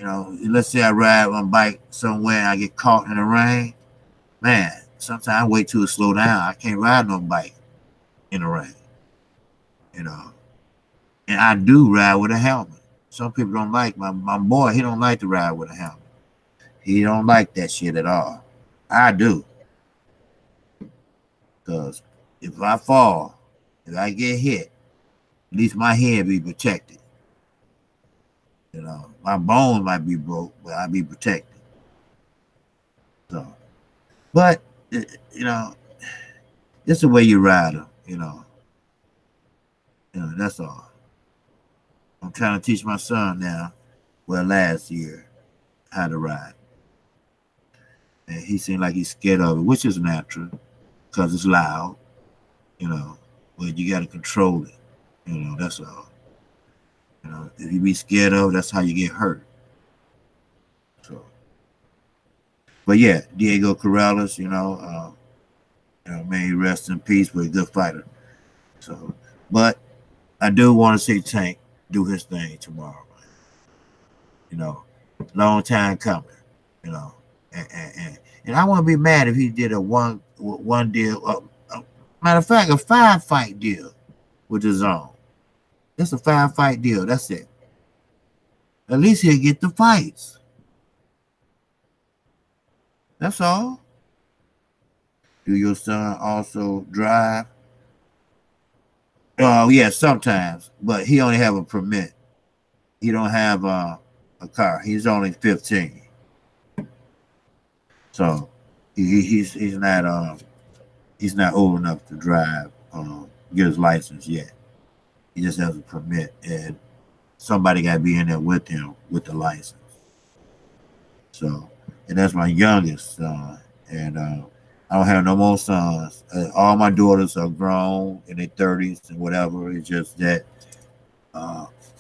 let's say I ride my bike somewhere and I get caught in the rain, man, sometimes I wait till it slow down. I can't ride no bike in the rain, And I do ride with a helmet. Some people don't like my boy. He don't like to ride with a helmet. He don't like that shit at all. I do. Because if I fall, if I get hit, at least my head be protected. My bones might be broke, but I'll be protected. So, but it's the way you ride them. That's all. I'm trying to teach my son now, well, last year, how to ride. And he seemed like he's scared of it, which is natural because it's loud, you know. But you got to control it, you know. That's all. You know, if you be scared of it, that's how you get hurt. So, but yeah, Diego Corrales, may he rest in peace, but a good fighter. So, but I do want to see Tank do his thing tomorrow. You know, long time coming. You know, and I wouldn't be mad if he did a one deal. Matter of fact, a 5-fight deal with his own. That's a 5-fight deal. That's it. At least he'll get the fights. That's all. Do your son also drive? Oh yeah, sometimes, but he only have a permit. He don't have a car. He's only 15, so he's not old enough to drive. Get his license yet. He just has a permit, and somebody got to be in there with him with the license. So, and that's my youngest son, and I don't have no more sons. All my daughters are grown in their 30s and whatever. It's just that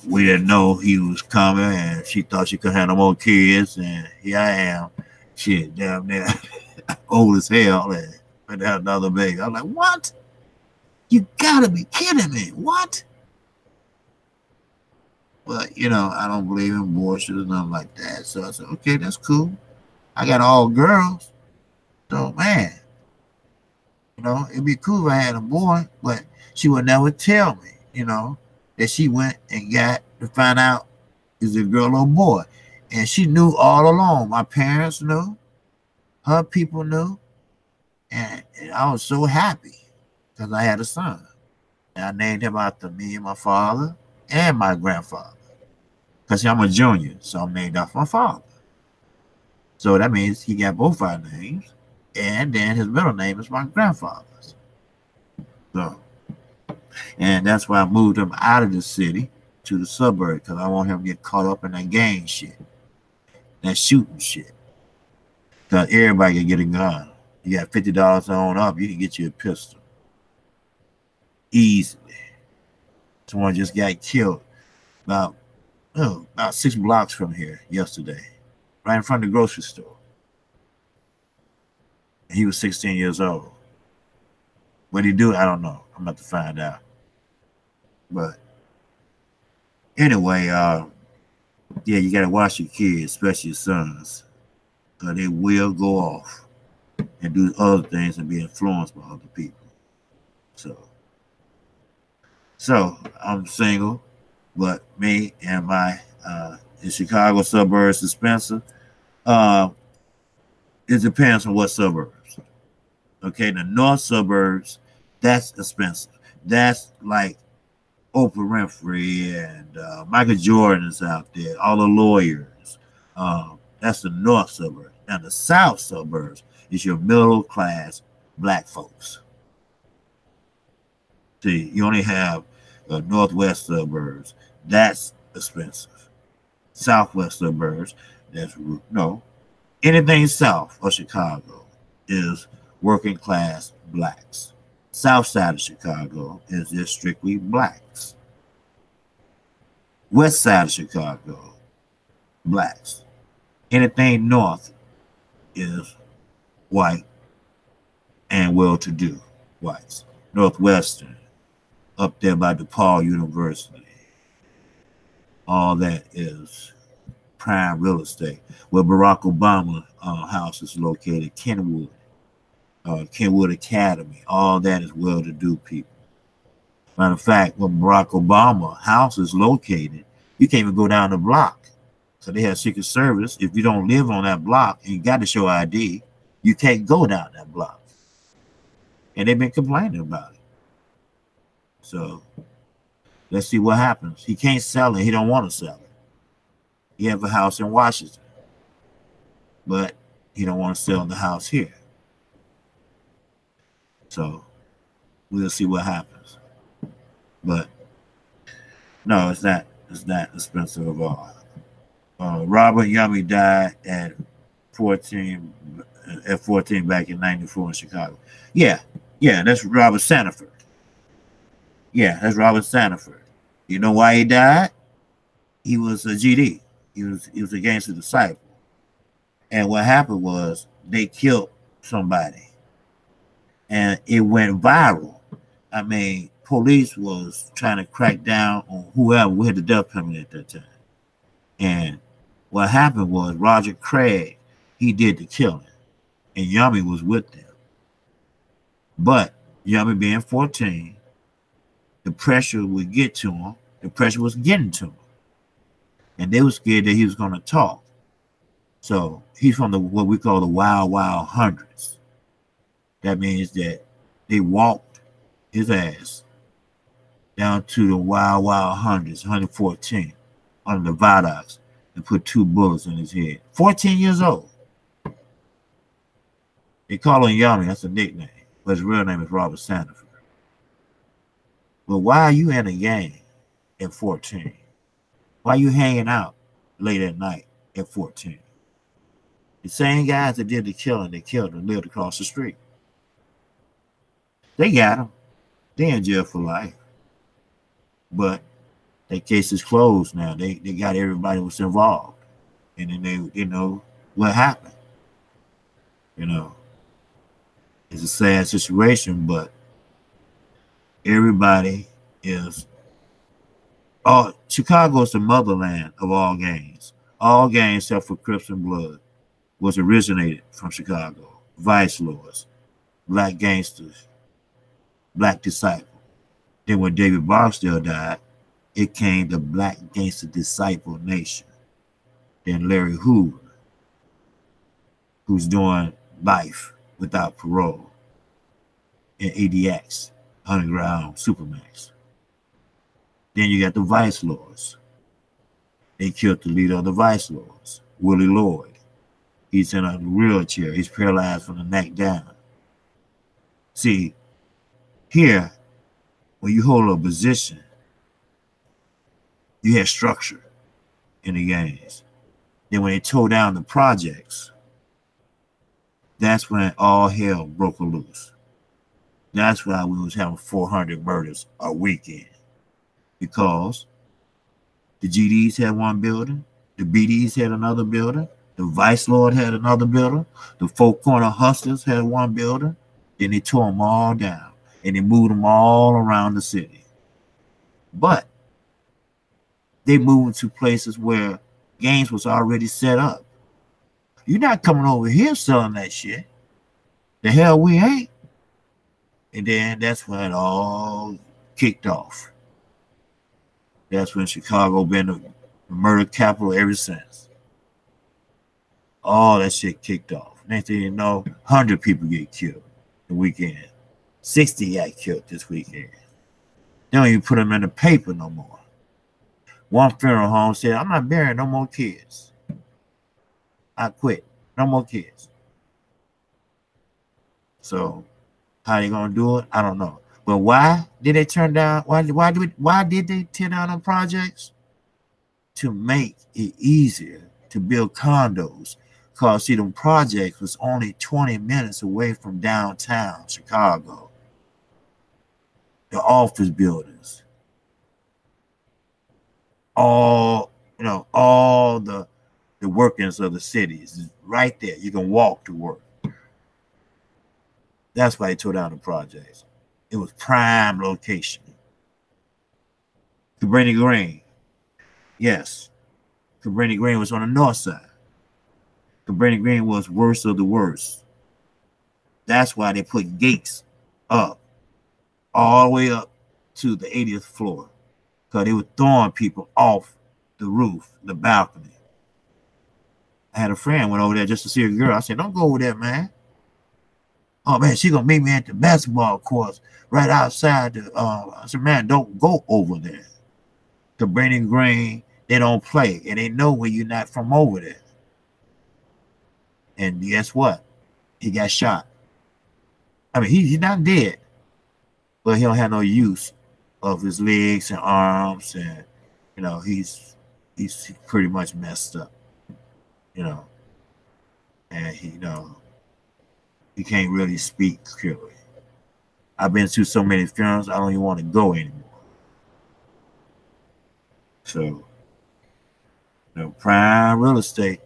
we didn't know he was coming, and she thought she couldn't have no more kids, and here I am, shit, damn near old as hell, and have another baby. I'm like, what? You gotta be kidding me! What? But I don't believe in abortion or nothing like that. So I said, okay, that's cool. I got all girls, so man. It'd be cool if I had a boy, but she would never tell me, that she went and got to find out is it a girl or a boy. And she knew all along. My parents knew, her people knew, and I was so happy because I had a son. And I named him after me and my father and my grandfather. Because I'm a junior, so I'm named after my father. So that means he got both our names. And then his middle name is my grandfather's. So, and that's why I moved him out of the city to the suburb, because I want him to get caught up in that gang shit, that shooting shit. Because everybody can get a gun. You got $50 on up, you can get you a pistol easily. Someone just got killed about 6 blocks from here yesterday, right in front of the grocery store. He was 16 years old. What did he do? I don't know. I'm about to find out. But anyway, yeah, you got to watch your kids, especially your sons, because they will go off and do other things and be influenced by other people. So I'm single, but me and my in Chicago suburbs of Spencer, it depends on what suburbs. Okay, the north suburbs, that's expensive. That's like Oprah Winfrey and Michael Jordan is out there, all the lawyers. That's the north suburbs. Now the south suburbs is your middle class black folks. See, you only have northwest suburbs. That's expensive. Southwest suburbs, that's no. Anything south of Chicago is working class blacks. South side of Chicago is just strictly blacks. West side of Chicago, blacks. Anything north is white and well-to-do whites. Northwestern, up there by DePaul University, all that is prime real estate. Where Barack Obama house is located, Kenwood Academy, all that is well-to-do people. Matter of fact, when Barack Obama house is located, you can't even go down the block. So they have Secret Service. If you don't live on that block and you got to show ID, you can't go down that block. And they've been complaining about it. So let's see what happens. He can't sell it. He don't want to sell it. He have a house in Washington, but he don't want to sell the house here. So we'll see what happens. But no, it's not It's not expensive at all. Robert Yummy died at 14 back in 94 in Chicago. Yeah, that's Robert Sanford. Yeah, that's Robert Sanford. You know why he died? He was a GD. He was a gangster disciple. And what happened was they killed somebody. And it went viral. I mean, police was trying to crack down on whoever. We had the death penalty at that time. And what happened was Roger Craig, he did the killing. And Yummy was with them. But Yummy being 14, the pressure would get to him. The pressure was getting to him. And they were scared that he was going to talk. So he's from what we call the Wild Wild Hundreds. That means that they walked his ass down to the Wild Wild Hundreds, 114, under the viaducts, and put 2 bullets in his head. 14 years old. They call him Yummy, that's a nickname, but his real name is Robert Sanford. But why are you in a gang at 14? Why are you hanging out late at night at 14? The same guys that did the killing, they killed him, lived across the street. They got him. They're in jail for life. But that case is closed now. They got everybody who was involved. And then they know what happened. You know, it's a sad situation, but everybody is, Chicago is the motherland of all gangs. All gangs except for Crips and Blood was originated from Chicago. Vice lords, black gangsters, black disciple. Then when David Barksdale died, it came the Black Gangster Disciple Nation. Then Larry Hoover, who's doing life without parole, and ADX, Underground Supermax. Then you got the Vice Lords. They killed the leader of the Vice Lords, Willie Lloyd. He's in a wheelchair. He's paralyzed from the neck down. See, here, when you hold a position, you had structure in the gangs. Then when they tore down the projects, that's when all hell broke loose. That's why we was having 400 murders a weekend. Because the GDs had one building, the BDs had another building, the Vice Lord had another building, the Four Corner Hustlers had one building. Then they tore them all down and they moved them all around the city. But they moved to places where gangs was already set up. You're not coming over here selling that shit. The hell we ain't. And then that's when it all kicked off. That's when Chicago been the murder capital ever since. All that shit kicked off. Next thing you know, 100 people get killed the weekend. 60 got killed this weekend. They don't even put them in the paper no more. One funeral home said, I'm not burying no more kids. I quit. No more kids. So how they gonna do it? I don't know. But why did they turn down? Why did they tear down on projects? To make it easier to build condos. Because see, them projects was only 20 minutes away from downtown Chicago. The office buildings. All the workings of the cities is right there. You can walk to work. That's why they tore down the projects. It was prime location. Cabrini Green. Yes. Cabrini Green was on the north side. Cabrini Green was worst of the worst. That's why they put gates up, all the way up to the 80th floor. Because they were throwing people off the roof, the balcony. I had a friend went over there just to see a girl. I said, don't go over there, man. Oh, man, she going to meet me at the basketball courts right outside. I said, man, don't go over there. Cabrini Green, they don't play. And they know when you're not from over there. And guess what? He got shot. I mean, he's not dead. But he don't have no use of his legs and arms and, You know, he's pretty much messed up. You know, and he, you know, he can't really speak clearly. I've been to so many funerals, I don't even want to go anymore. So, you know, prime real estate,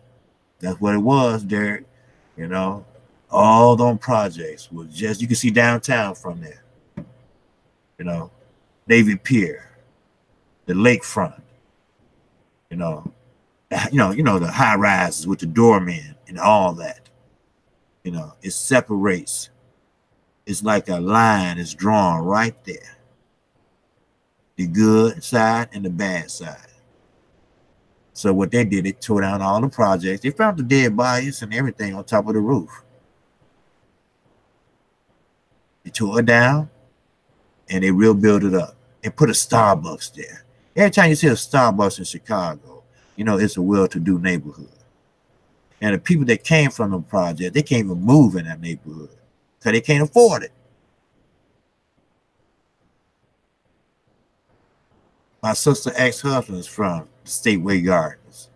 that's what it was, Derek. You know, all them projects was just, you can see downtown from there. You know, Navy Pier, the lakefront, you know, the high rises with the doormen and all that. You know, it separates. It's like a line is drawn right there. The good side and the bad side. So what they did, they tore down all the projects. They found the dead bodies and everything on top of the roof. They tore it down and they rebuilt it up and put a Starbucks there. Every time you see a Starbucks in Chicago, you know, it's a well-to-do neighborhood. And the people that came from the project, they can't even move in that neighborhood because they can't afford it. My sister ex-husband is from the Stateway Gardens,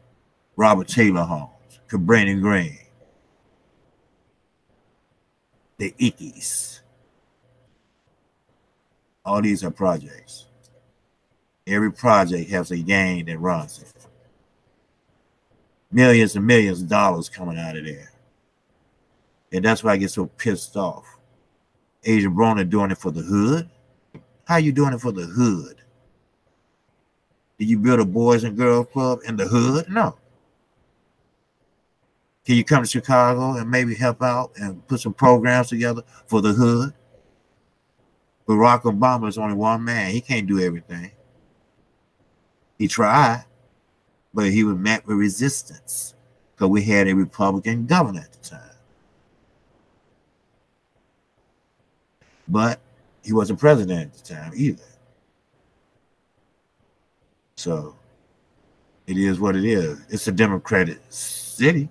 Robert Taylor Homes, Cabrini Green, the Kqkc. All these are projects. Every project has a gang that runs it. Millions and millions of dollars coming out of there. And that's why I get so pissed off. Agent Broner doing it for the hood? How you doing it for the hood? Did you build a Boys and Girls Club in the hood? No. Can you come to Chicago and maybe help out and put some programs together for the hood? Barack Obama is only one man. He can't do everything. He tried, but he was met with resistance because we had a Republican governor at the time. But he wasn't president at the time either. So it is what it is. It's a Democratic city.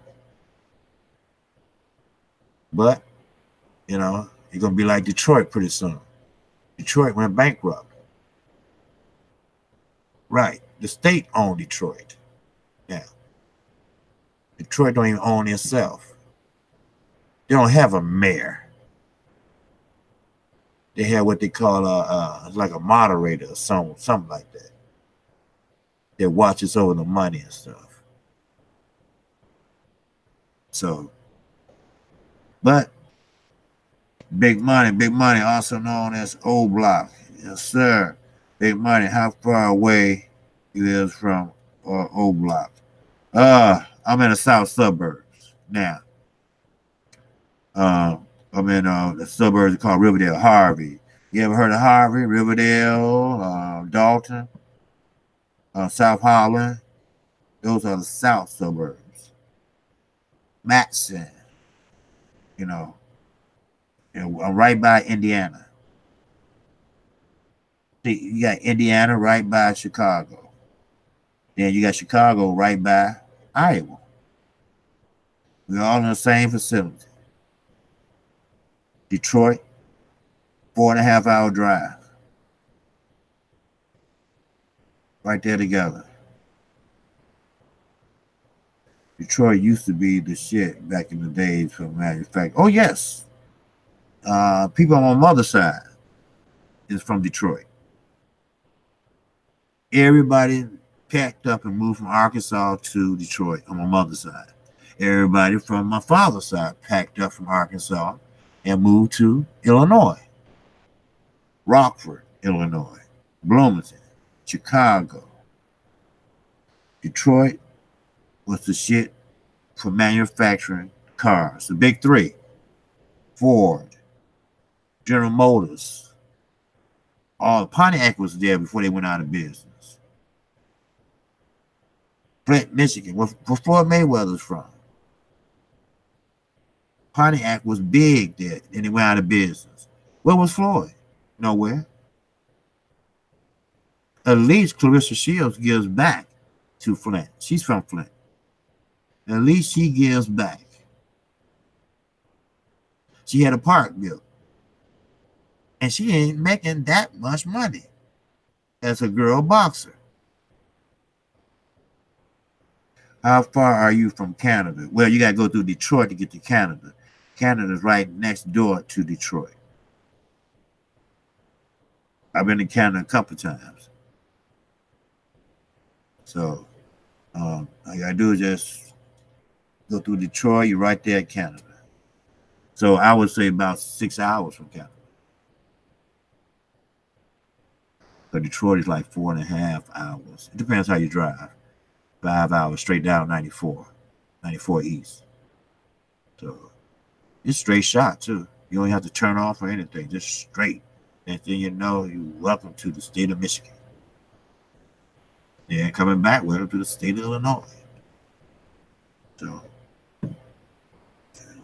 But, you know, it's going to be like Detroit pretty soon. Detroit went bankrupt. Right. The state owned Detroit. Yeah. Detroit don't even own itself. They don't have a mayor. They have what they call like a moderator or something like that. That watches over the money and stuff. So, but big money, also known as O Block. Yes, sir. Big money. How far away it is from O Block? I'm in the south suburbs now. I'm in the suburbs called Riverdale, Harvey. You ever heard of Harvey, Riverdale, Dalton? South Holland, those are the south suburbs. Matson, you know, and I'm right by Indiana. See, you got Indiana right by Chicago. Then you got Chicago right by Iowa. We're all in the same facility. Detroit, 4.5-hour drive. Right there together. Detroit used to be the shit back in the days for manufacturing. Oh, yes. People on my mother's side is from Detroit. Everybody packed up and moved from Arkansas to Detroit on my mother's side. Everybody from my father's side packed up from Arkansas and moved to Illinois. Rockford, Illinois. Bloomington. Chicago. Detroit was the shit for manufacturing cars. The big three. Ford. General Motors. All Pontiac was there before they went out of business. Flint, Michigan, where Floyd Mayweather's from. Pontiac was big there, then they went out of business. Where was Floyd? Nowhere. At least Clarissa Shields gives back to Flint. She's from Flint. At least she gives back. She had a park built. And she ain't making that much money as a girl boxer. How far are you from Canada? Well, you got to go through Detroit to get to Canada. Canada's right next door to Detroit. I've been to Canada a couple times. So all you got to do is just go through Detroit. You're right there at Canada. So I would say about 6 hours from Canada. But Detroit is like 4.5 hours. It depends how you drive. 5 hours straight down 94 East. So it's straight shot too. You don't have to turn off or anything, just straight. And then you know you're welcome to the state of Michigan. And coming back with them to the state of Illinois. So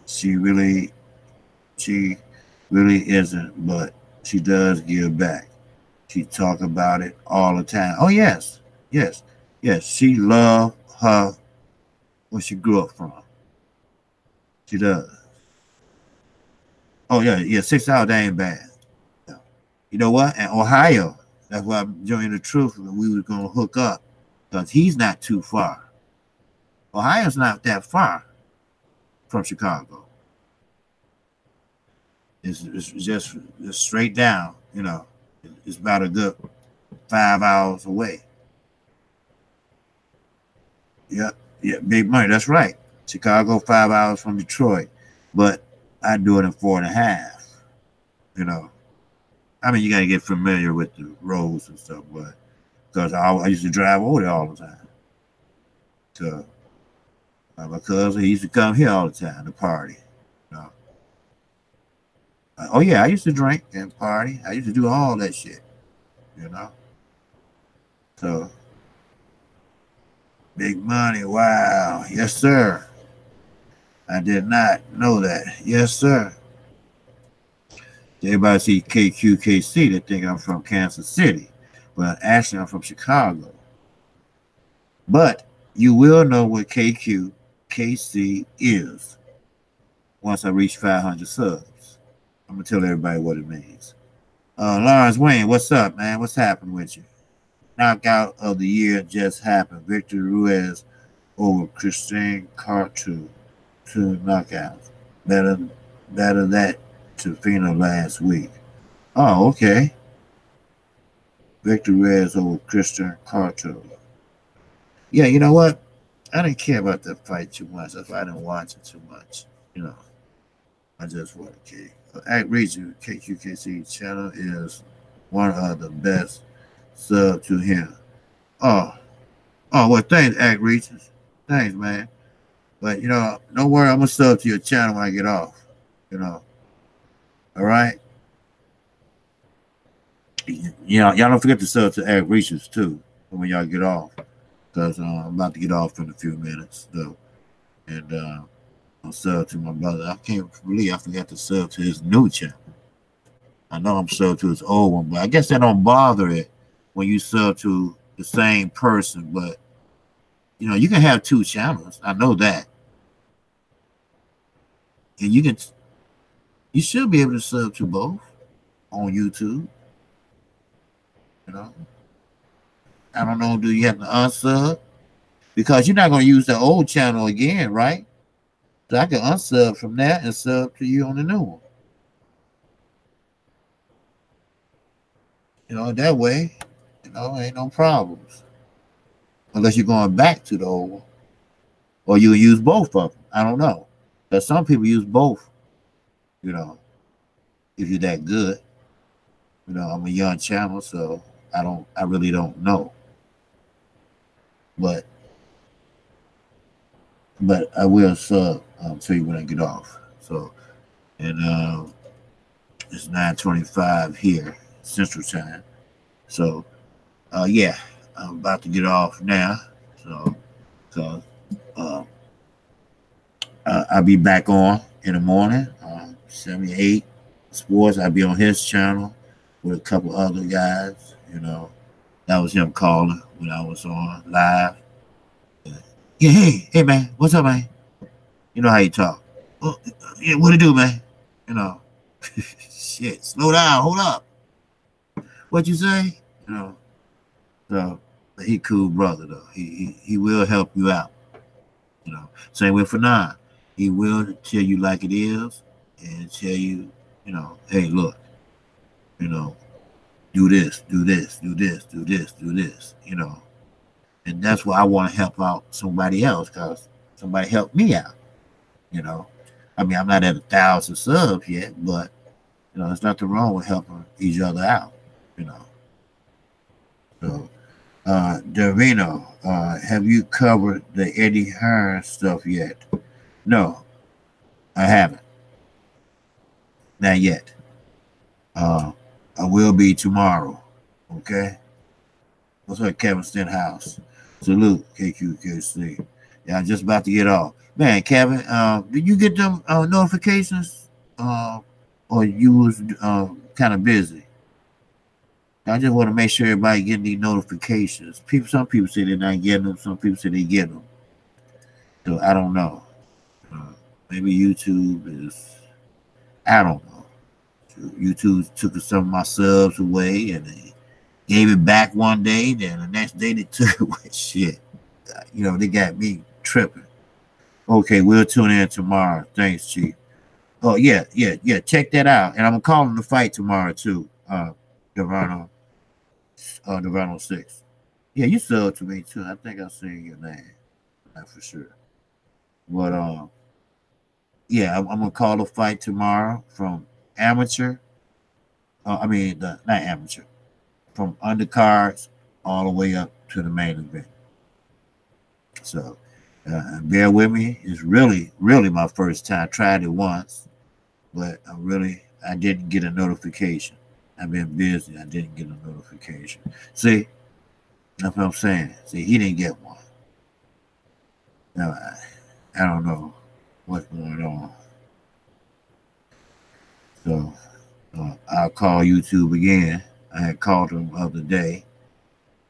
she really isn't, but she does give back. She talk about it all the time. Oh yes. She loved her where she grew up from. She does. Oh yeah. 6 hours, that ain't bad. You know what? And Ohio, that's why I'm joining the truth. We was gonna hook up because he's not too far. Ohio's not that far from Chicago. It's just straight down. You know, it's about a good 5 hours away. Yeah, big money. That's right. Chicago, 5 hours from Detroit, but I do it in 4.5. You know, I mean, you got to get familiar with the roads and stuff, but because I used to drive over there all the time. So my cousin, he used to come here all the time to party. You know. Oh yeah, I used to drink and party. I used to do all that shit. You know. So big money, wow. Yes, sir. I did not know that. Yes, sir. Everybody see Kqkc, they think I'm from Kansas City. But actually, I'm from Chicago. But you will know what Kqkc is once I reach 500 subs. I'm going to tell everybody what it means. Lawrence Wayne, what's up, man? What's happening with you? Knockout of the year just happened. Victor Ruiz over Christine Cartu. 2 knockouts. Better that to Fina last week. Oh, okay. Victor Ruiz over Christian Cartu. Yeah, you know what? I didn't care about that fight too much. That's why I didn't watch it too much. You know, I just want to keep. Act Region Kqkc channel is one of the best sub to him. Oh, well, thanks, Act Regions. Thanks, man. But, you know, don't worry, I'm going to sub to your channel when I get off. You know. All right? You know, y'all don't forget to sub to Act Regions, too, when y'all get off. Because I'm about to get off in a few minutes, though. And I'll sub to my brother. I can't believe I forgot to sub to his new channel. I know I'm sub to his old one, but I guess that don't bother it when you sub to the same person. But, you know, you can have 2 channels. I know that. And you should be able to sub to both on YouTube. You know, I don't know, do you have to unsub? Because you're not going to use the old channel again, right? So I can unsub from that and sub to you on the new one. You know, that way, you know, ain't no problems. Unless you're going back to the old one. Or you use both of them. I don't know. But some people use both, you know, if you're that good. You know, I'm a young channel, so I really don't know. But I will sub to you when I get off. So, and it's 9:25 here, Central Time. So, yeah, I'm about to get off now. So I'll be back on in the morning. 78 Sports. I'll be on his channel with a couple other guys. You know, that was him calling when I was on live. Yeah, hey, man, what's up, man? You know how you talk. Oh, yeah, what it do, man? You know, shit, slow down, hold up. What you say? You know, so he cool brother though. He will help you out. You know, same with Fanon. He will tell you like it is and tell you, you know, hey, look, you know, do this, do this, do this, do this, do this, you know. And that's why I want to help out somebody else because somebody helped me out, you know. I mean, I'm not at 1,000 subs yet, but, you know, there's nothing wrong with helping each other out, you know. So, Davino, have you covered the Eddie Hearn stuff yet? No, I haven't. Not yet. I will be tomorrow. Okay. What's up, Kevin Stenhouse? Salute, Kqkc. Yeah, I'm just about to get off. Man, Kevin, did you get them notifications? Or you was kind of busy? I just want to make sure everybody getting these notifications. Some people say they're not getting them. Some people say they get them. So I don't know. Maybe YouTube is. I don't know. YouTube took some of my subs away, and they gave it back one day. Then the next day they took it away. Shit, you know, they got me tripping. Okay, we'll tune in tomorrow. Thanks, Chief. Oh yeah. Check that out, and I'm calling the fight tomorrow too. Devano 6. Yeah, you subbed to me too. I think I seen your name. Not for sure. But yeah, I'm gonna call the fight tomorrow from amateur. Not amateur, from undercards all the way up to the main event. So bear with me. It's really my first time. I tried it once, but I didn't get a notification. I've been busy. I didn't get a notification. See, that's what I'm saying. See, he didn't get one. Now, I don't know what's going on. So I'll call YouTube again. I had called them the other day.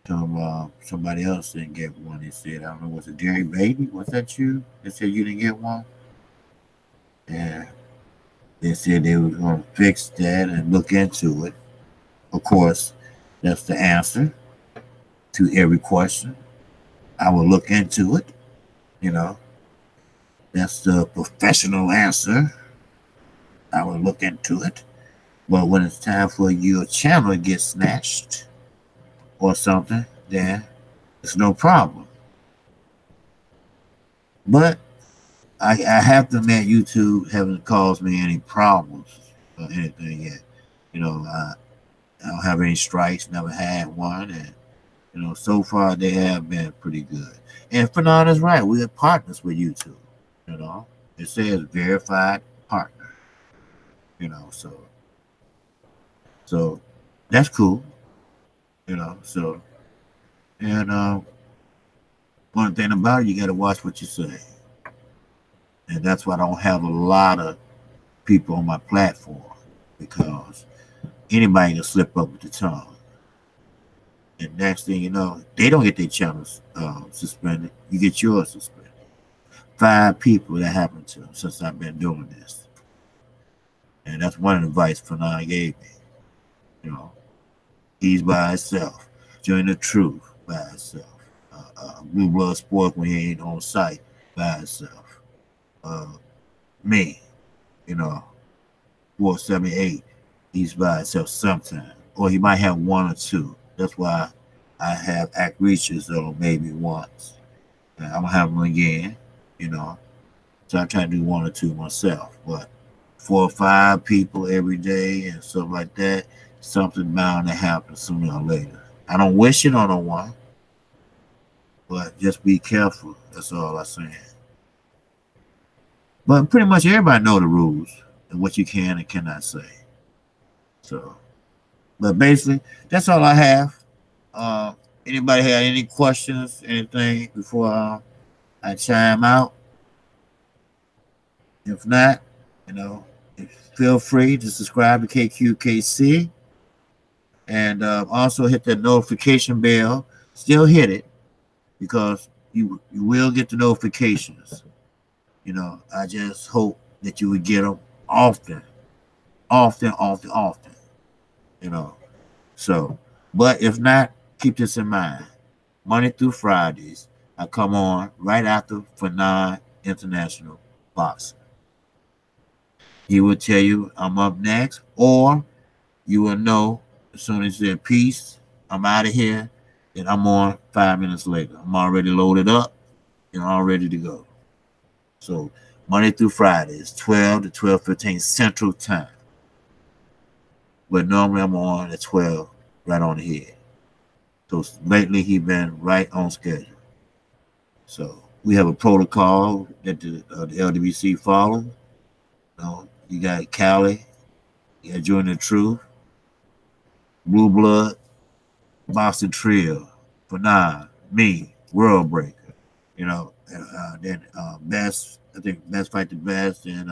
Told them somebody else didn't get one. They said, I don't know, was it Jerry Baby? Was that you? They said you didn't get one? And they said they were going to fix that and look into it. Of course, that's the answer to every question. I will look into it. You know, that's the professional answer. I will look into it. But when it's time for your channel to get snatched or something, then it's no problem. But I have to admit, YouTube haven't caused me any problems or anything yet. You know, I don't have any strikes, never had one, and you know, so far they have been pretty good. And Fernand is right. We are partners with YouTube. You know, it says verified partner. You know, so that's cool. You know, so and one thing about it, you got to watch what you say, and that's why I don't have a lot of people on my platform because anybody can slip up with the tongue. And next thing you know, they don't get their channels suspended. You get yours suspended. 5 people that happened to since I've been doing this. And that's one advice Fernand gave me. You know, he's by himself. Join the truth by himself. Blue Blood Sports when he ain't on site by himself. Me, you know, 478, he's by himself sometimes. Or he might have 1 or 2. That's why I have act reaches though maybe once. And I'm gonna have them again, you know. So I try to do 1 or 2 myself. But 4 or 5 people every day and stuff like that, something bound to happen sooner or later. I don't wish it on no one, but just be careful. That's all I'm saying. But pretty much everybody know the rules and what you can and cannot say. So. But basically, that's all I have. Anybody have any questions, anything before I chime out? If not, you know, feel free to subscribe to Kqkc and also hit that notification bell. Still hit it because you will get the notifications. You know, I just hope that you would get them often. You know, so, but if not, keep this in mind. Monday through Fridays, I come on right after for non-international boxing. He will tell you I'm up next, or you will know as soon as he said peace, I'm out of here, and I'm on 5 minutes later. I'm already loaded up and all ready to go. So Monday through Friday is 12 to 12:15 Central Time. But normally I'm on at 12, right on the head. So lately he been right on schedule. So we have a protocol that the LWC follows. You got Cali, you got Join the Truth, Blue Blood, Boxing Trio, Fanon, me, World Breaker. Then Best, I think Best Fight the Best, and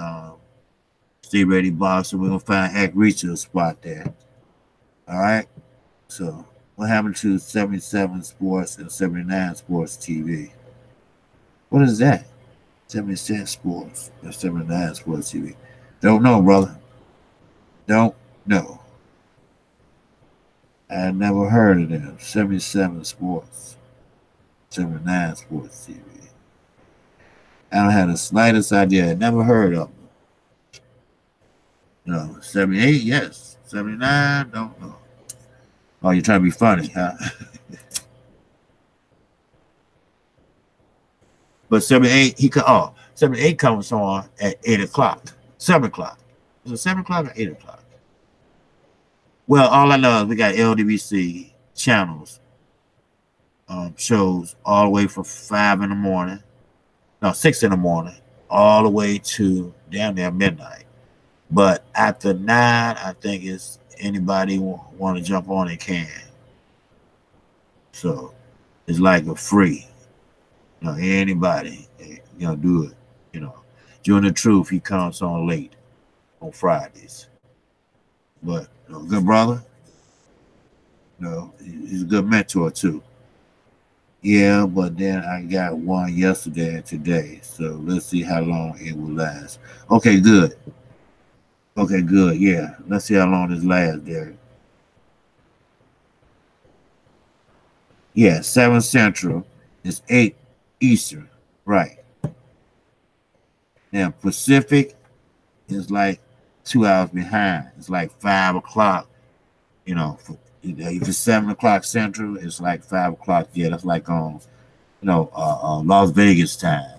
Stay Ready Boxer. We're gonna find Kqkc spot there. All right. So what happened to 77 Sports and 79 Sports TV? What is that? 76 Sports and 79 Sports TV. Don't know, brother. Don't know. I never heard of them. 77 Sports, 79 Sports TV. I don't have the slightest idea. I never heard of them. 78, yes. 79, don't know. Oh, you're trying to be funny, huh? But 78, 78 comes on at 8 o'clock. 7 o'clock. Is it 7 o'clock or 8 o'clock? Well, all I know is we got LWC channels, shows all the way from 5 in the morning, 6 in the morning, all the way to damn near midnight. But after 9, I think it's anybody want to jump on, they can. So it's like a free. Anybody do it. Join the Truth, he comes on late on Fridays. But good brother. He's a good mentor too. Yeah, but then I got one yesterday and today. So let's see how long it will last. Okay, good. Okay, good. Yeah. Let's see how long this lasts, Derek. Yeah, 7 Central is 8 Eastern. Right. Now Pacific is like 2 hours behind. It's like 5 o'clock. If it's 7 o'clock Central, it's like 5 o'clock. Yeah, that's like on, Las Vegas time,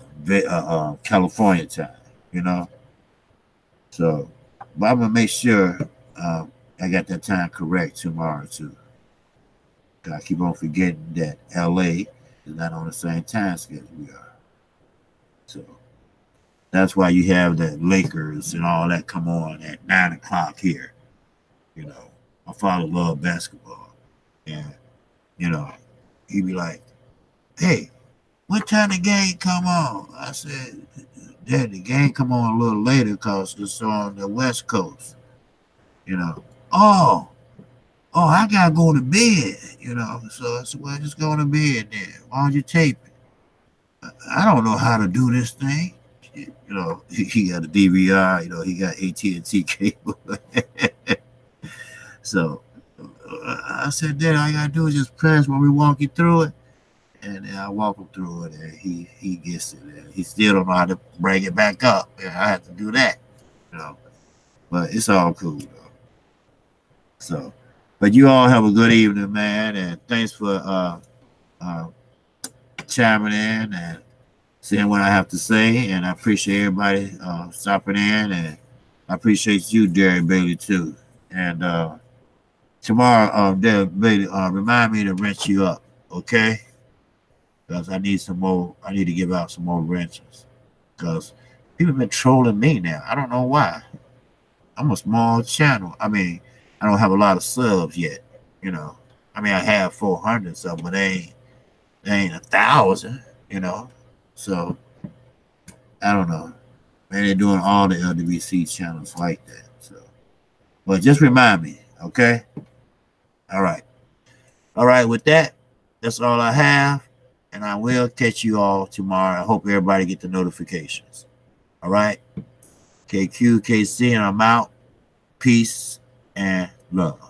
California time. So, but I'm gonna make sure I got that time correct tomorrow too. I keep on forgetting that LA is not on the same time schedule we are. So that's why you have the Lakers and all that come on at 9 o'clock here. My father loved basketball. And, he'd be like, hey, what time the game come on? I said, Dad, the game come on a little later because it's on the West Coast. Oh, I got to go to bed, So I said, well, just go to bed then. Why don't you tape it? I don't know how to do this thing. He got a DVR, he got AT&T cable. So I said, Dad, all you got to do is just press when we walk you through it. And then I walk him through it, and he gets it. And he still don't know how to bring it back up. And I have to do that, But it's all cool, though. So, but you all have a good evening, man. And thanks for chiming in and saying what I have to say. And I appreciate everybody stopping in. And I appreciate you, Derek Bailey, too. And tomorrow, Derek Bailey, remind me to wrench you up, okay? Because I need some more. I need to give out some more wrenches. Because people have been trolling me now. I don't know why. I'm a small channel. I mean, I don't have a lot of subs yet. I have 400 subs, but they ain't 1,000. So I don't know. Maybe they're doing all the LWC channels like that. So, but just remind me, okay? All right. All right. With that, that's all I have. And I will catch you all tomorrow. I hope everybody get the notifications. All right. Kqkc, and I'm out. Peace and love.